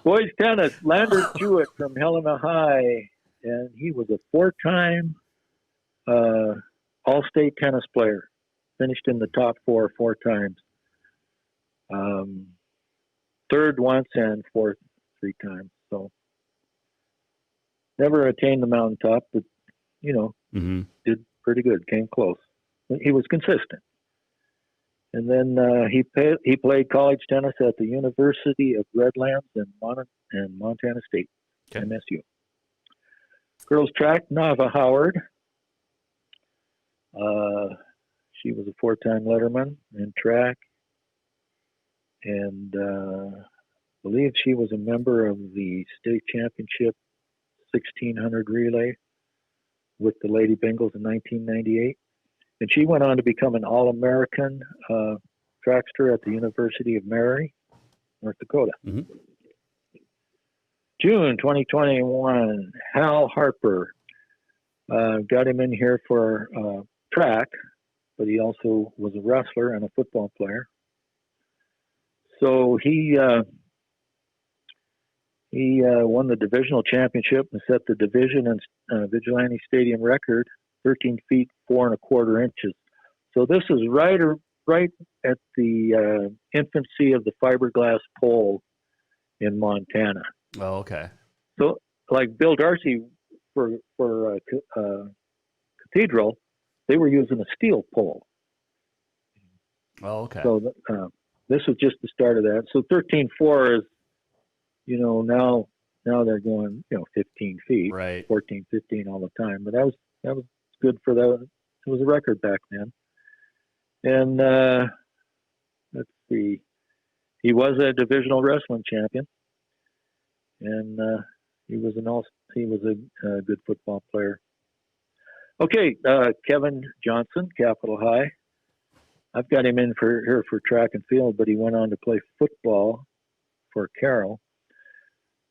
Boys tennis, Lander Jewett from Helena High, and he was a 4-time all-state tennis player. Finished in the top 4 times. Third once and fourth 3 times. So never attained the mountaintop, but did pretty good. Came close. He was consistent. And then he played college tennis at the University of Redlands and Montana State, MSU. Girls track, Nava Howard. She was a 4-time letterman in track. And I believe she was a member of the state championship 1600 relay with the Lady Bengals in 1998. And she went on to become an All-American trackster at the University of Mary, North Dakota. Mm-hmm. June 2021, Hal Harper. Got him in here for track, but he also was a wrestler and a football player. So he won the divisional championship and set the division and Vigilante Stadium record, 13 feet 4 1/4 inches. So this is right at the infancy of the fiberglass pole in Montana. Oh, okay. So, like Bill Darcy for Cathedral, they were using a steel pole. Oh, okay. So this was just the start of that. So 13.4 is, now they're going, 15 feet, right? 14, 15 all the time. But that was good for that. It was a record back then. And let's see, he was a divisional wrestling champion, and he was a good football player. Okay, Kevin Johnson, Capitol High. I've got him in here for track and field, but he went on to play football for Carroll.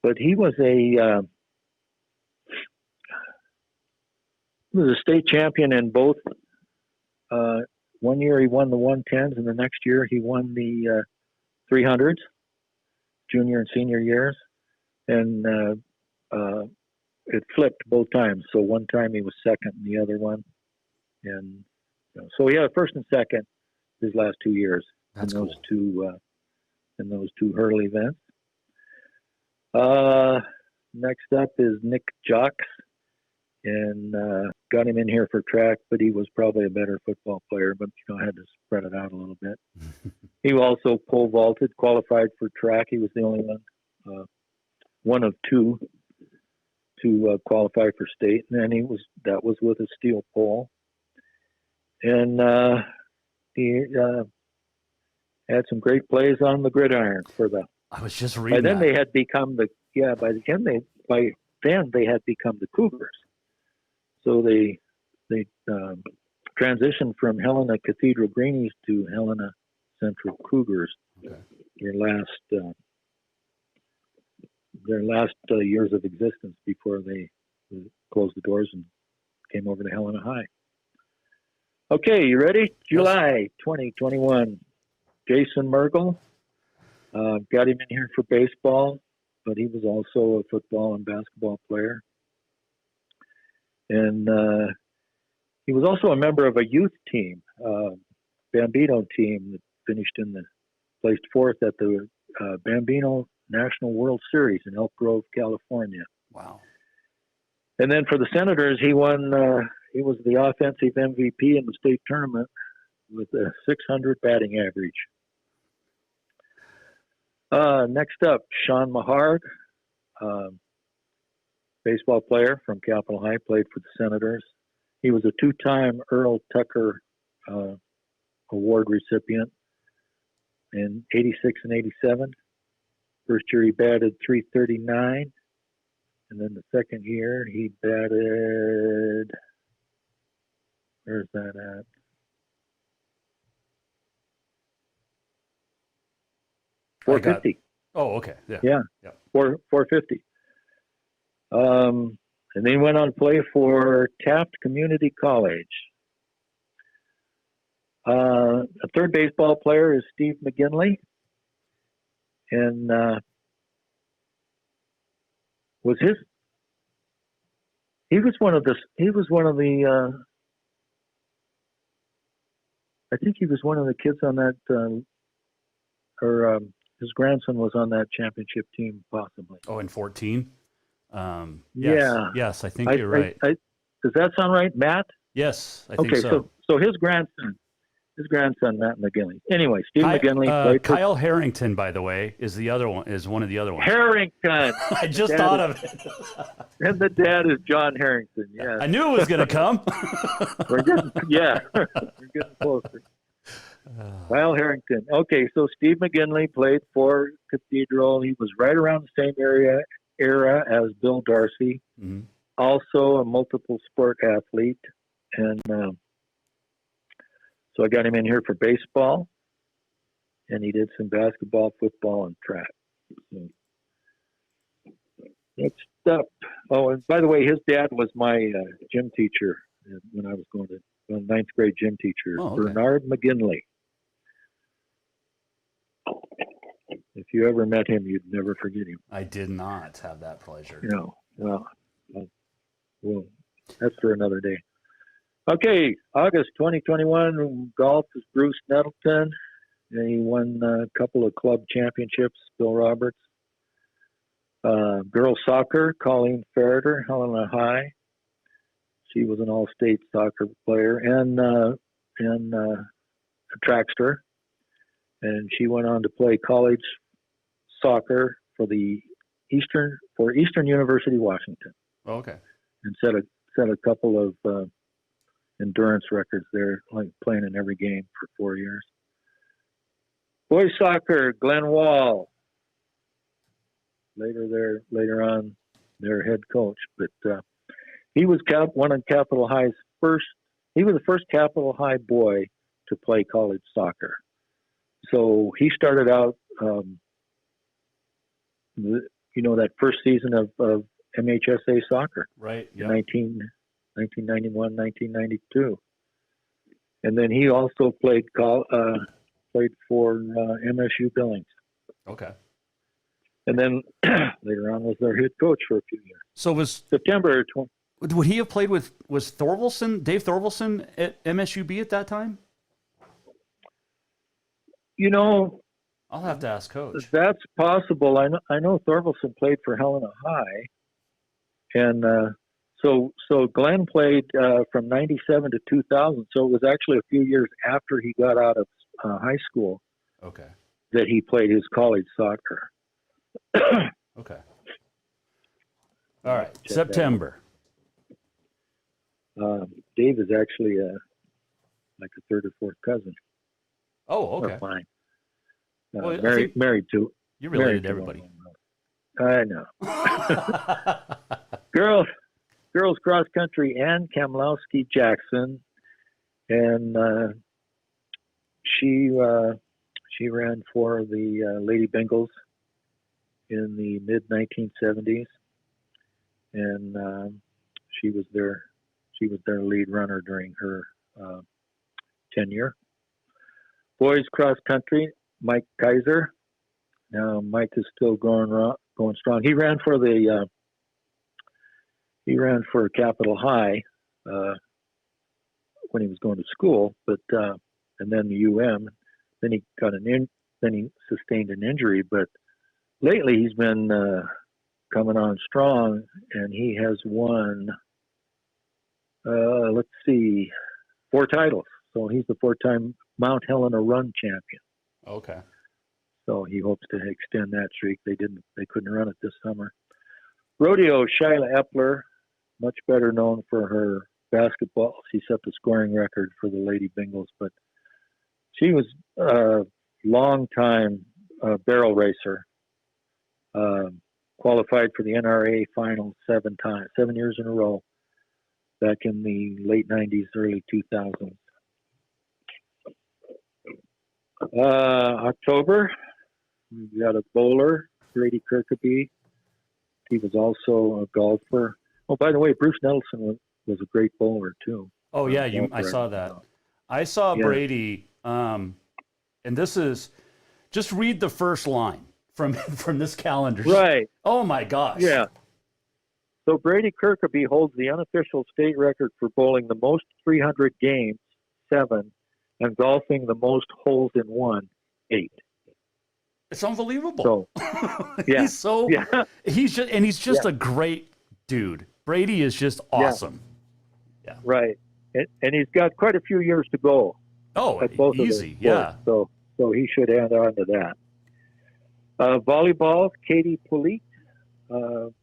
But he was a state champion in both. One year he won the 110s, and the next year he won the 300s, junior and senior years. And it flipped both times. So one time he was second in the other one. And so he had first and second his last 2 years. That's in those cool. in those two hurley events. Next up is Nick Jocks, and got him in here for track, but he was probably a better football player, but I had to spread it out a little bit. He also pole vaulted, qualified for track. He was the only one of two to qualify for state, and then that was with a steel pole. And he had some great plays on the gridiron for the. I was just reading. By then that. they had become by then they had become the Cougars. So they transitioned from Helena Cathedral Greenies to Helena Central Cougars. Okay. Their last years of existence before they closed the doors and came over to Helena High. Okay, you ready? July 2021. Jason Mergel. Got him in here for baseball, but he was also a football and basketball player. And he was also a member of a youth team, Bambino team, that placed fourth at the Bambino National World Series in Elk Grove, California. Wow. And then for the Senators, he won. He was the offensive MVP in the state tournament with a .600 batting average. Next up, Sean Mahard. baseball player from Capitol High, played for the Senators. He was a two-time Earl Tucker Award recipient in 86 and 87. First year he batted .339. And then the second year he batted, where's that at? .450. Oh, okay. Yeah. Yeah. Yep. 450. And then he went on to play for Taft Community College. A third baseball player is Steve McGinley, and he was one of the I think he was one of the kids on that his grandson was on that championship team possibly. Oh, in 14. Yes, I think you're right. Does that sound right, Matt? Yes, I think so. Okay, so his grandson, Matt McGinley. Anyway, Steve McGinley played for Kyle Harrington, by the way, is one of the other ones. Harrington. I just thought of it. And the dad is John Harrington. Yeah, I knew it was going to come. we're getting closer. Kyle Harrington. Okay, so Steve McGinley played for Cathedral. He was right around the same era as Bill Darcy. Mm-hmm. Also a multiple sport athlete, and so I got him in here for baseball, and he did some basketball, football, and track. So next up, and by the way, his dad was my gym teacher when I was going to ninth grade gym teacher, Bernard McGinley. If you ever met him, you'd never forget him. I did not have that pleasure. No, well, that's for another day. Okay, August 2021, golf is Bruce Nettleton, and he won a couple of club championships, Bill Roberts. Girls soccer, Colleen Ferreter, Helena High. She was an all-state soccer player and a trackster, and she went on to play college soccer for Eastern University, Washington. Oh, okay. And set a couple of endurance records there, like playing in every game for 4 years. Boys soccer, Glenn Wall. Later on, their head coach, but he was one of Capitol High's first. He was the first Capitol High boy to play college soccer. So he started out, that first season of MHSA soccer, right? Yeah. 1991, 1992, and then he also played for MSU Billings. Okay. And then later on was their head coach for a few years. So was September 20. Would he have played was Dave Thorvaldsen at MSUB at that time? I'll have to ask Coach. That's possible. I know Thorvaldsen played for Helena High, and so Glenn played from 97 to 2000. So it was actually a few years after he got out of high school. Okay. That he played his college soccer. Okay. All right. September. Dave is actually like a third or fourth cousin. Oh, okay. Fine. Well, married to. You're related to everybody. I know. Girls cross country, Ann Kamlowski Jackson, and she ran for the Lady Bengals in the mid 1970s, and she was their lead runner during her tenure. Boys cross country, Mike Kaiser. Now Mike is still going strong. He ran for Capitol High when he was going to school, but and then the UM. Then he sustained an injury, but lately he's been coming on strong, and he has won. 4 titles. So he's the 4-time Mount Helena Run champion. Okay. So he hopes to extend that streak. They couldn't run it this summer. Rodeo, Shyla Epler, much better known for her basketball. She set the scoring record for the Lady Bengals, but she was a long-time barrel racer. Qualified for the NRA finals 7 years in a row, back in the late 90s, early 2000s. October, we got a bowler, Brady Kirkaby. He was also a golfer. Oh, by the way, Bruce Nelson was a great bowler too. Oh yeah, I saw that. I saw Brady, and this is just read the first line from this calendar. Right. Oh my gosh. Yeah. So Brady Kirkaby holds the unofficial state record for bowling the most 300 games, 7, and golfing the most holes in one, 8. It's unbelievable. So, yeah. He's just a great dude. Brady is just awesome. Yeah. Right. And he's got quite a few years to go. Oh, at both easy. Of those sports. So he should add on to that. Volleyball, Katie Polite. And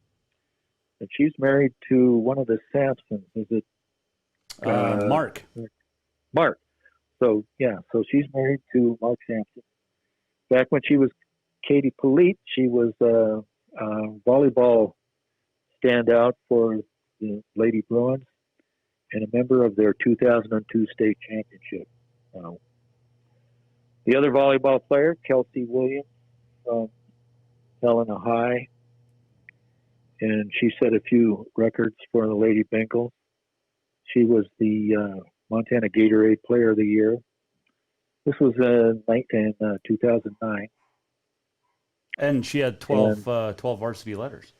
she's married to one of the Sampsons. Is it Mark? Mark. So she's married to Mark Sampson. Back when she was Katie Polite, she was a volleyball standout for the Lady Bruins and a member of their 2002 state championship. The other volleyball player, Kelsey Williams from Helena High, and she set a few records for the Lady Bengals. She was the Montana Gatorade Player of the Year. This was in 2009. And she had 12 varsity letters.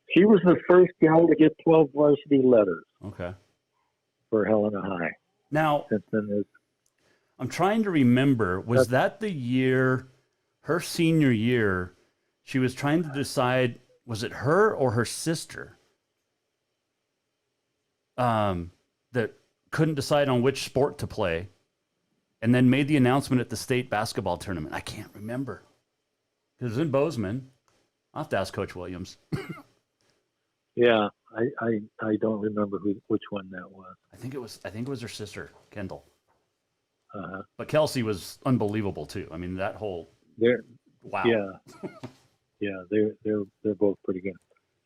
She was the first gal to get 12 varsity letters. Okay. For Helena High. Now, I'm trying to remember, was that the year, her senior year, she was trying to decide, was it her or her sister that couldn't decide on which sport to play and then made the announcement at the state basketball tournament? I can't remember. It was in Bozeman. I'll have to ask Coach Williams. Yeah, I don't remember which one that was. I think it was her sister, Kendall. But Kelsey was unbelievable too. I mean, that whole wow. Yeah, they're both pretty good.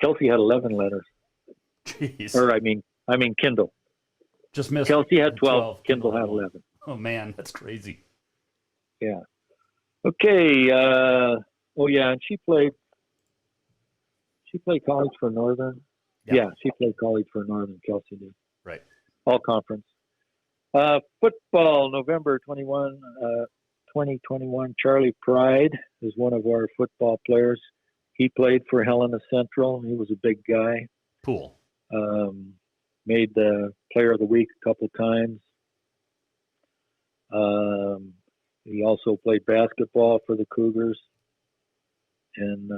Kelsey had 11 letters. Jeez. Or I mean Kendall. Just missed. Kelsey had 12. Kendall had 11. Oh man, that's crazy. Yeah. Okay. And she played college for Northern. Yeah, she played college for Northern. Kelsey did. Right. All conference. Football, November 21, 2021. Charlie Pride is one of our football players. He played for Helena Central. He was a big guy. Cool. Made the Player of the Week a couple times. He also played basketball for the Cougars. And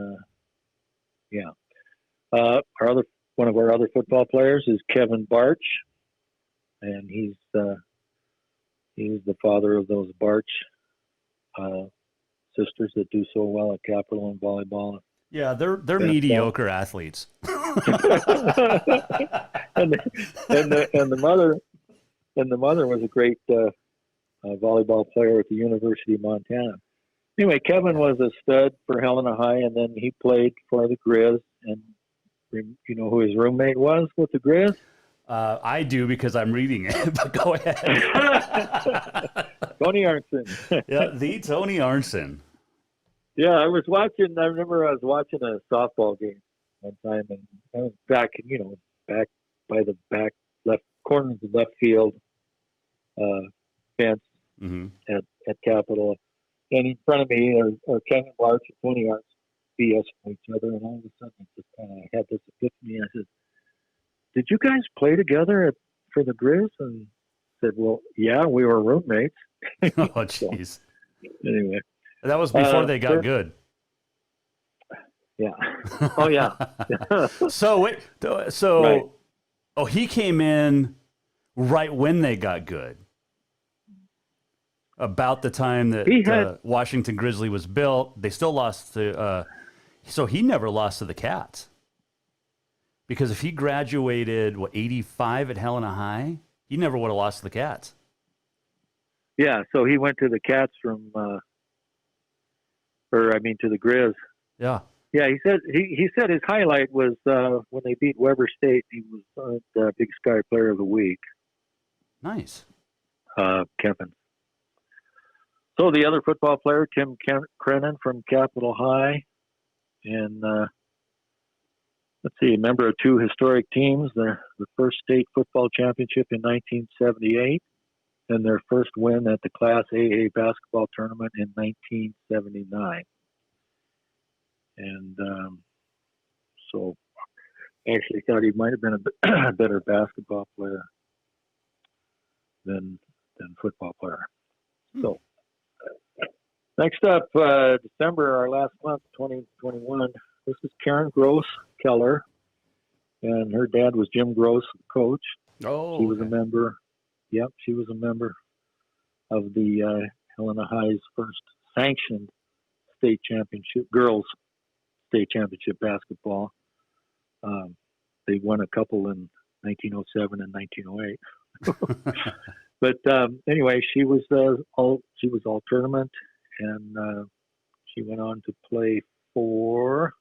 one of our other football players is Kevin Barch, and he's the father of those Barch sisters that do so well at Capital in volleyball. Yeah, they're mediocre athletes. and the mother was a great volleyball player at the University of Montana. Anyway, Kevin was a stud for Helena High, and then he played for the Grizz. And you know who his roommate was with the Grizz? I do because I'm reading it, but go ahead. Tony Arnson. Yeah, the Tony Arnson. Yeah, I remember I was watching a softball game one time, and I was back by the back left corner of the left field fence at Capitol. And in front of me are Kevin Barch and Tony Arnson BS from each other, and all of a sudden I just kind of had this epiphany. I said, "Did you guys play together for the Grizz?" And said, "Well, yeah, we were roommates." Oh, jeez. Anyway, that was before they got good. Yeah. Oh, yeah. He came in right when they got good. About the time that Washington Grizzly was built, they still lost to. So he never lost to the Cats. Because if he graduated, 85 at Helena High, he never would have lost to the Cats. Yeah, so he went to the Cats to the Grizz. Yeah. Yeah, he said his highlight was when they beat Weber State. He was the Big Sky Player of the Week. Nice. Kevin. So the other football player, Tim Crennan from Capitol High, and let's see, a member of two historic teams, the first state football championship in 1978, and their first win at the Class AA basketball tournament in 1979. And so I actually thought he might have been a better basketball player than football player. So next up, December, our last month, 2021, this is Karen Gross Keller, and her dad was Jim Gross, the coach. Oh, she was a member. Yep, she was a member of the Helena High's first sanctioned state championship, girls state championship basketball. They won a couple in 1907 and 1908. But anyway, she was all tournament, and she went on to play for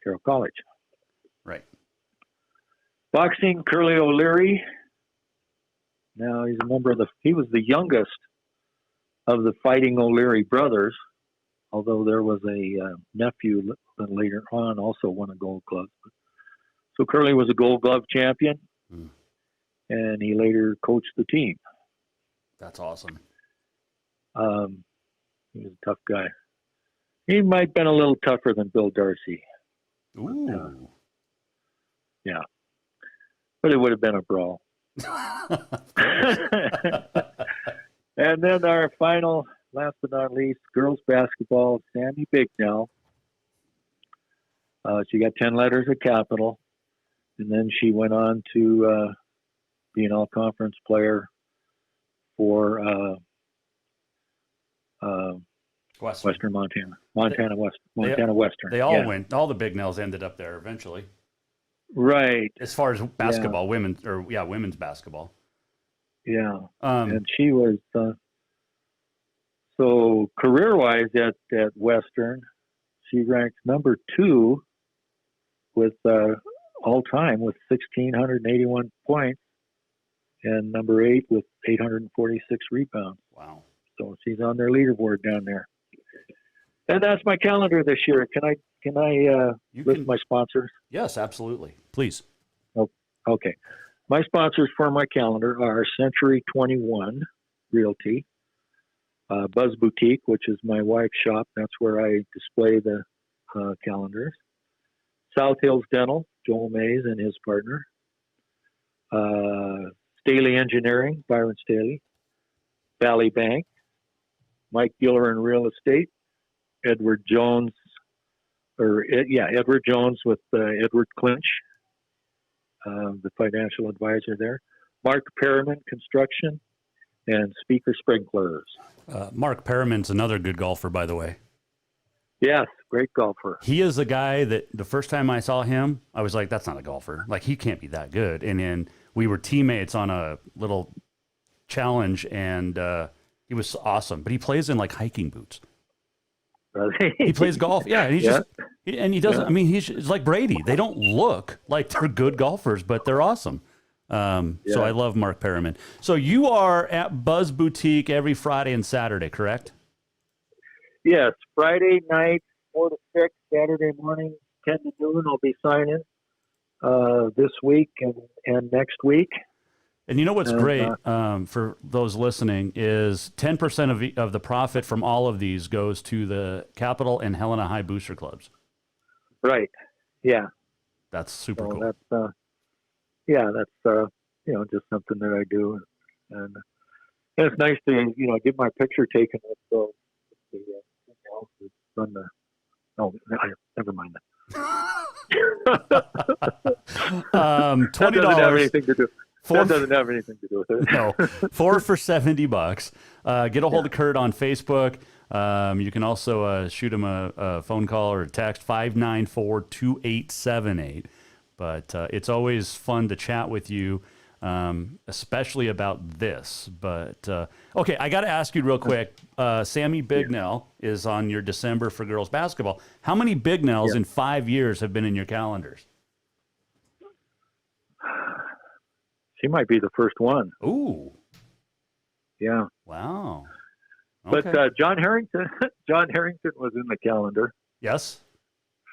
Carroll College. Right. Boxing, Curly O'Leary. Now he's a member of he was the youngest of the Fighting O'Leary brothers, although there was a nephew that later on also won a Gold Glove. So Curly was a Gold Glove champion, and he later coached the team. That's awesome. He was a tough guy. He might have been a little tougher than Bill Darcy. Ooh. Yeah. But it would have been a brawl. And then our final, last but not least, girls basketball, Sandy Bignell. She got 10 letters at Capital, and then she went on to be an all-conference player for Western Montana. Montana Western. They all went. All the Bignells ended up there eventually. Right. As far as basketball, women's basketball. Yeah. And she was so career-wise at Western, she ranked number 2 with all time with 1,681 points, and number 8 with 846 rebounds. Wow. So she's on their leaderboard down there. And that's my calendar this year. Can I list my sponsors? Yes, absolutely. Please. Oh, okay. My sponsors for my calendar are Century 21 Realty, Buzz Boutique, which is my wife's shop. That's where I display the calendars. South Hills Dental, Joel Mays and his partner. Staley Engineering, Byron Staley. Valley Bank, Mike Giller and Real Estate, Edward Jones with Edward Clinch, the financial advisor there. Mark Perriman Construction, and Speaker Sprinklers. Mark Perriman's another good golfer, by the way. Yes, great golfer. He is a guy that the first time I saw him, I was like, that's not a golfer. Like, he can't be that good. And then we were teammates on a little challenge, and he was awesome. But he plays in, like, hiking boots. He plays golf. Yeah, and he doesn't. I mean, he's like Brady. They don't look like they're good golfers, but they're awesome. So I love Mark Perriman. So you are at Buzz Boutique every Friday and Saturday, correct? Yes, Friday night 4 to 6, Saturday morning 10 to noon. I'll be signing this week and next week. And you know what's great for those listening is 10% of the profit from all of these goes to the Capital and Helena High Booster Clubs. Right. Yeah. That's super cool. That's just something that I do, and it's nice to get my picture taken with the run the. Oh, never mind that. $20 doesn't have anything to do. That doesn't have anything to do with it. No, 4 for $70. Get a hold of Kurt on Facebook. You can also shoot him a phone call or a text, 594-2878. But it's always fun to chat with you, especially about this. But okay, I got to ask you real quick. Sammy Bignell is on your December for girls basketball. How many Bignells in 5 years have been in your calendars? She might be the first one. Ooh. Yeah. Wow. Okay. But John Harrington was in the calendar. Yes.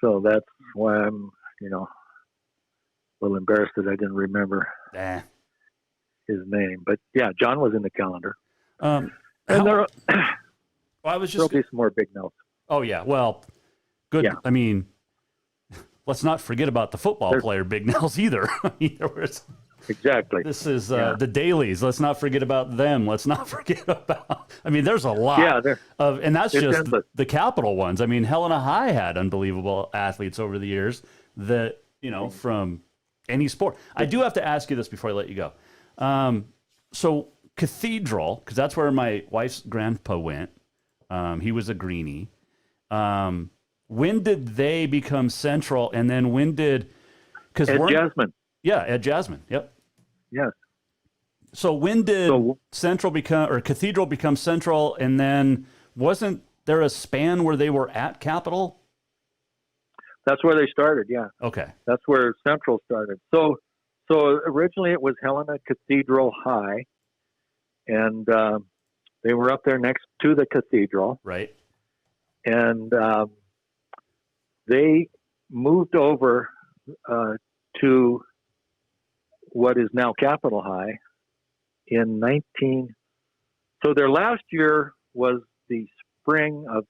So that's why I'm, a little embarrassed that I didn't remember his name. But yeah, John was in the calendar. And there'll be some more Bignells. Oh yeah. Well, good. Yeah. I mean, let's not forget about the football player Bignells either. I mean, exactly. This is the dailies. Let's not forget about them. Let's not forget about. I mean, there's a lot and that's just the capital ones. I mean, Helena High had unbelievable athletes over the years that from any sport. I do have to ask you this before I let you go. So Cathedral, because that's where my wife's grandpa went. He was a greenie. When did they become Central, and then when did? Because Jasmine. Yeah, Ed Jasmine. Yep. Yes. So when did Central become, or Cathedral become Central, and then wasn't there a span where they were at Capital? That's where they started, yeah. Okay. That's where Central started. So originally it was Helena Cathedral High, and they were up there next to the cathedral. Right. And they moved over to what is now Capitol High in so their last year was the spring of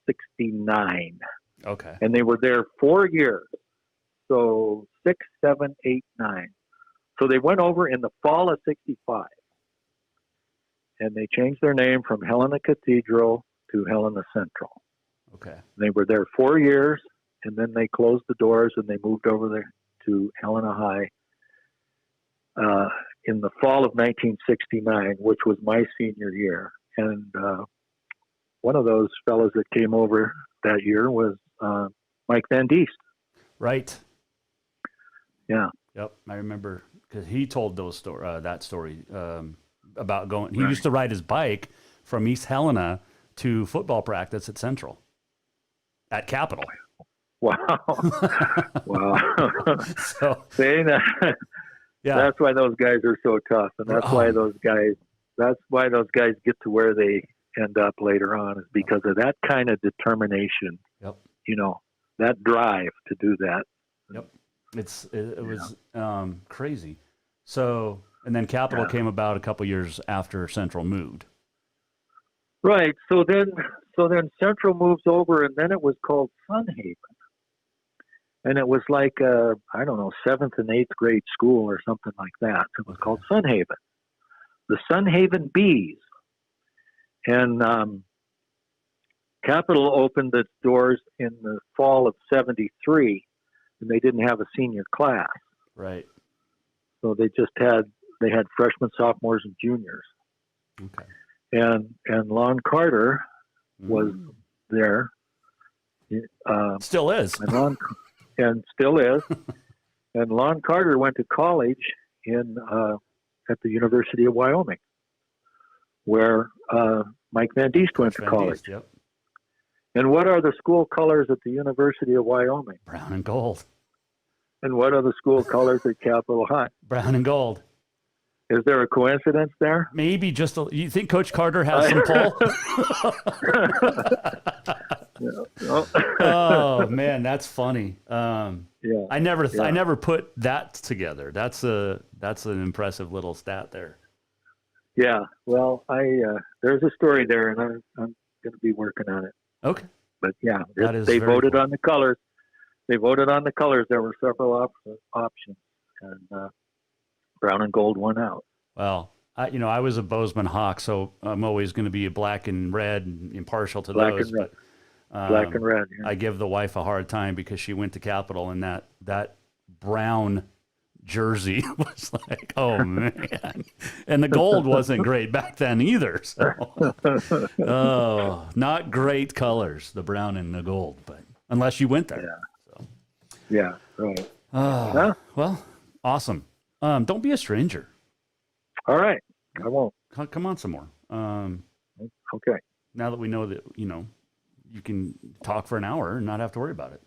69. Okay. And they were there 4 years. So 6, 7, 8, 9. So they went over in the fall of 65. And they changed their name from Helena Cathedral to Helena Central. Okay. They were there 4 years, and then they closed the doors and they moved over there to Helena High in the fall of 1969, which was my senior year. And one of those fellows that came over that year was Mike Van Diest. Right. Yeah. Yep. I remember because he told that story about going. He used to ride his bike from East Helena to football practice at Central, at Capitol. Wow. Wow. So, yeah. That's why those guys are so tough, and that's why those guys get to where they end up later on, is because of that kind of determination. Yep. That drive to do that. Yep. It was crazy. So, and then Capitol came about a couple years after Central moved. Right. So then Central moves over, and then it was called Sunhaven. And it was like, 7th and 8th grade school or something like that. It was called Sunhaven. The Sunhaven Bees. And Capitol opened its doors in the fall of 73, and they didn't have a senior class. Right. So they had freshmen, sophomores, and juniors. Okay. And Lon Carter was there. Still is. And still is. And Lon Carter went to college at the University of Wyoming, where Mike Van Diest went to college. Yep. And what are the school colors at the University of Wyoming? Brown and gold. And what are the school colors at Capitol High? Brown and gold. Is there a coincidence there? Maybe you think Coach Carter has some pull? Oh man, that's funny. Yeah. I never put that together. That's an impressive little stat there. Yeah. Well, there's a story there, and I'm going to be working on it. Okay. But yeah, they voted on the colors. They voted on the colors. There were several options, and brown and gold won out. Well, I was a Bozeman Hawk, so I'm always going to be a black and red and impartial to black those. And red. But black and red. Yeah. I give the wife a hard time because she went to Capitol, and that brown jersey was like, oh man, and the gold wasn't great back then either. So, not great colors, the brown and the gold, but unless you went there. Yeah. So. Yeah. Right. Well, awesome. Don't be a stranger. All right. I won't. Come on some more. Okay. Now that we know that, you can talk for an hour and not have to worry about it.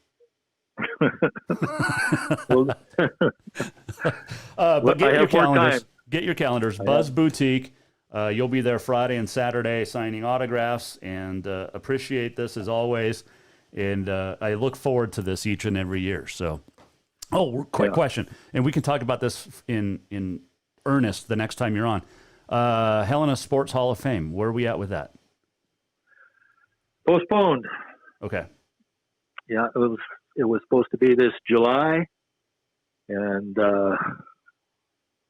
But get your calendars. Get your calendars. Buzz Boutique. You'll be there Friday and Saturday signing autographs, and appreciate this as always. And I look forward to this each and every year. So, quick question, and we can talk about this in earnest the next time you're on. Helena Sports Hall of Fame. Where are we at with that? Postponed. Okay. Yeah, it was supposed to be this July, and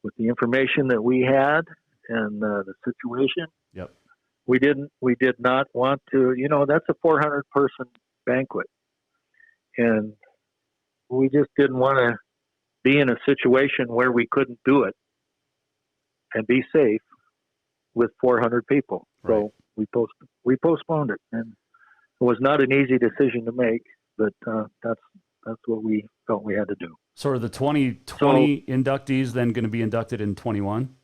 with the information that we had and the situation, we did not want to. That's a 400 person banquet, and we just didn't want to be in a situation where we couldn't do it and be safe with 400 people. Right. So we postponed it, and it was not an easy decision to make, but that's what we felt we had to do. So are the 2020 inductees then going to be inducted in 21?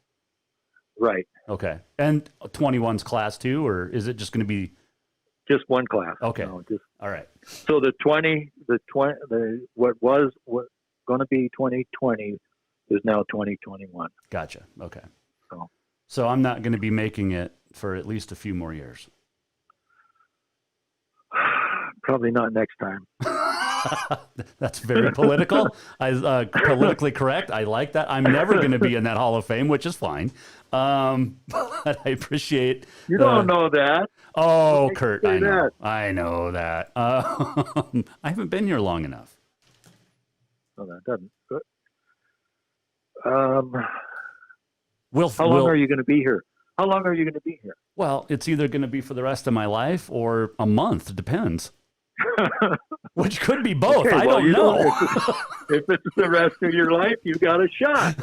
Right. Okay. And 21's class 2, or is it just going to be just one class? Okay. No, all right. So what was going to be 2020 is now 2021. Gotcha. Okay. So So I'm not going to be making it for at least a few more years. Probably not next time. That's very political. Politically correct. I like that. I'm never going to be in that Hall of Fame, which is fine. But I appreciate. You don't know that. Oh, Kurt, I know. I know that. I haven't been here long enough. No, that doesn't. How long are you going to be here? How long are you going to be here? Well, it's either going to be for the rest of my life or a month. It depends. Which could be both. Okay, I don't know. If it's the rest of your life, you got a shot.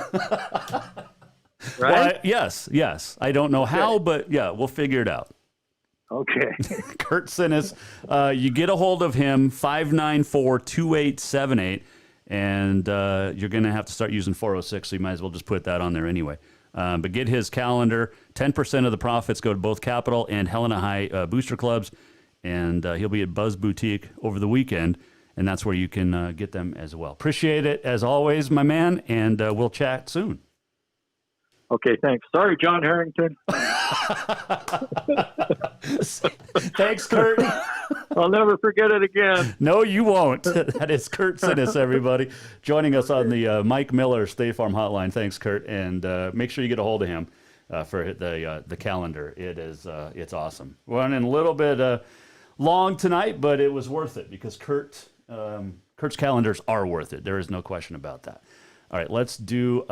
Right? Well, yes. I don't know how, but yeah, we'll figure it out. Okay. Kurt Sinnis, you get a hold of him, 594-2878, and you're going to have to start using 406, so you might as well just put that on there anyway. But get his calendar. 10% of the profits go to both Capital and Helena High booster clubs, and he'll be at Buzz Boutique over the weekend, and that's where you can get them as well. Appreciate it, as always, my man, and we'll chat soon. Okay, thanks. Sorry, John Harrington. Thanks, Kurt. I'll never forget it again. No, you won't. That is Kurt Sinnis, everybody, joining us on the Mike Miller State Farm Hotline. Thanks, Kurt, and make sure you get a hold of him for the calendar. It's awesome. We're running a little bit long tonight, but it was worth it because Kurt's calendars are worth it. There is no question about that. All right, let's do.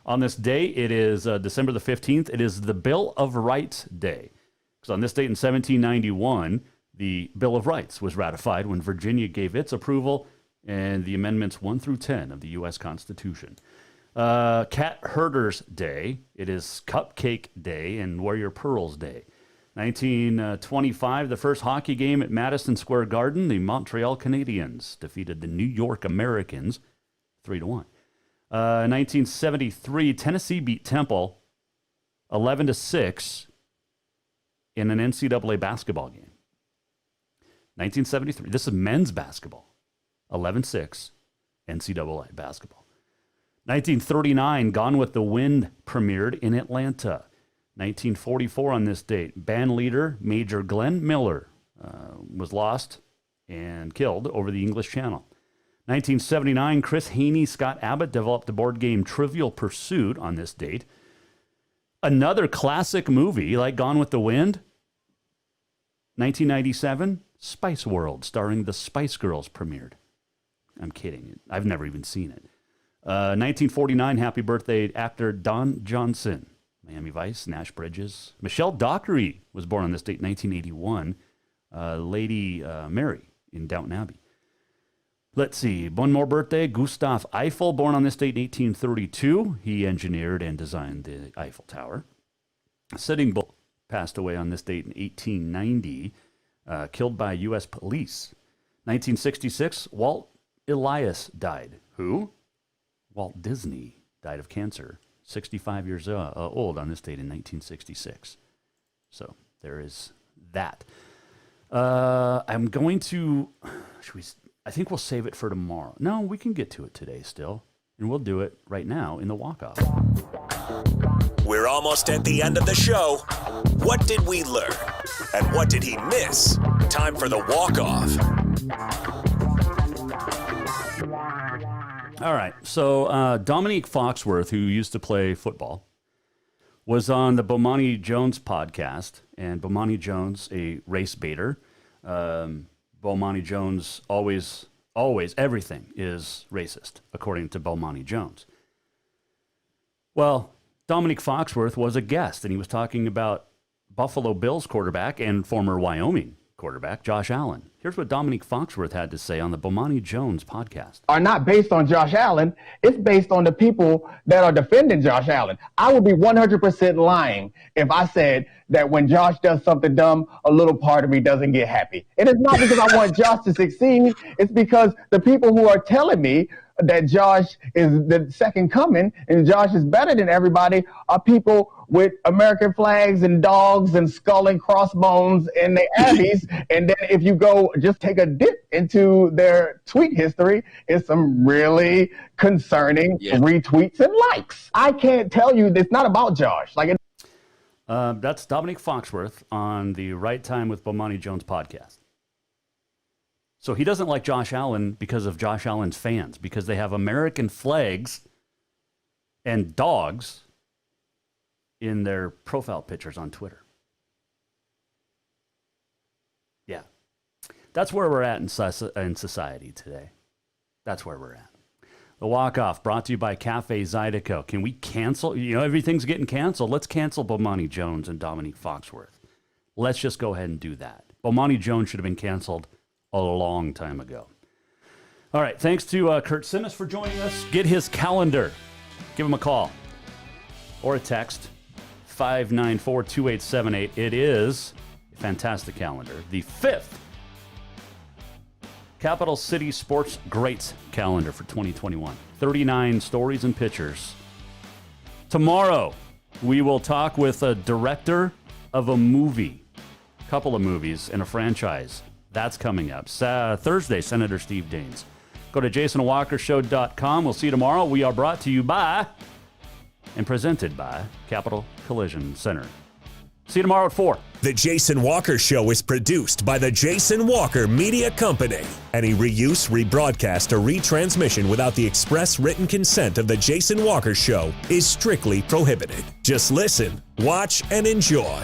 On this day, it is December the 15th. It is the Bill of Rights Day. Because on this date in 1791, the Bill of Rights was ratified when Virginia gave its approval and the amendments 1 through 10 of the U.S. Constitution. Cat Herders Day. It is Cupcake Day and Wear Your Pearls Day. 1925, the first hockey game at Madison Square Garden. The Montreal Canadiens defeated the New York Americans 3-1. 1973, Tennessee beat Temple 11-6 in an NCAA basketball game. 1973, this is men's basketball. 11-6 NCAA basketball. 1939, Gone with the Wind premiered in Atlanta. 1944 on this date, band leader Major Glenn Miller was lost and killed over the English Channel. 1979, Chris Haney, Scott Abbott developed the board game Trivial Pursuit on this date. Another classic movie like Gone with the Wind. 1997, Spice World, starring the Spice Girls, premiered. I'm kidding. I've never even seen it. 1949, happy birthday, actor Don Johnson. Miami Vice, Nash Bridges. Michelle Dockery was born on this date, 1981. Lady Mary in Downton Abbey. Let's see, one more birthday, Gustav Eiffel, born on this date in 1832. He engineered and designed the Eiffel Tower. Sitting Bull passed away on this date in 1890, killed by U.S. police. 1966, Walt Elias died. Who? Walt Disney died of cancer, 65 years old on this date in 1966. So there is that. I'm going to, I think we'll save it for tomorrow. No, we can get to it today still. And we'll do it right now in the walk-off. We're almost at the end of the show. What did we learn? And what did he miss? Time for the walk-off. All right. So Dominique Foxworth, who used to play football, was on the Bomani Jones podcast. And Bomani Jones, a race baiter. Bomani Jones always, everything is racist, according to Bomani Jones. Well, Dominique Foxworth was a guest, and he was talking about Buffalo Bills quarterback and former Wyoming quarterback Josh Allen. Here's what Dominique Foxworth had to say on the Bomani Jones podcast. Are not based on Josh Allen. It's based on the people that are defending Josh Allen. I would be 100% lying if I said that when Josh does something dumb, a little part of me doesn't get happy. It is not because I want Josh to succeed. It's because the people who are telling me that Josh is the second coming and Josh is better than everybody are people with American flags and dogs and skull and crossbones and the Abbeys. And then if you go just take a dip into their tweet history, it's some really concerning retweets and likes. I can't tell you, it's not about Josh. That's Dominique Foxworth on the Right Time with Bomani Jones podcast. So he doesn't like Josh Allen because of Josh Allen's fans, because they have American flags and dogs in their profile pictures on Twitter. Yeah. That's where we're at in society today. That's where we're at. The walk-off brought to you by Cafe Zydeco. Can we cancel? Everything's getting canceled. Let's cancel Bomani Jones and Dominique Foxworth. Let's just go ahead and do that. Bomani Jones should have been canceled a long time ago. All right. Thanks to Kurt Sinis for joining us. Get his calendar. Give him a call or a text. 594-2878. It is a fantastic calendar. The 5th Capital City Sports Greats calendar for 2021. 39 stories and pictures. Tomorrow, we will talk with a director of a movie, couple of movies, and a franchise. That's coming up. Thursday, Senator Steve Daines. Go to jasonwalkershow.com. We'll see you tomorrow. We are brought to you by and presented by Capital Collision Center. See you tomorrow at 4. The Jason Walker Show is produced by the Jason Walker Media Company. Any reuse, rebroadcast, or retransmission without the express written consent of the Jason Walker Show is strictly prohibited. Just listen, watch, and enjoy.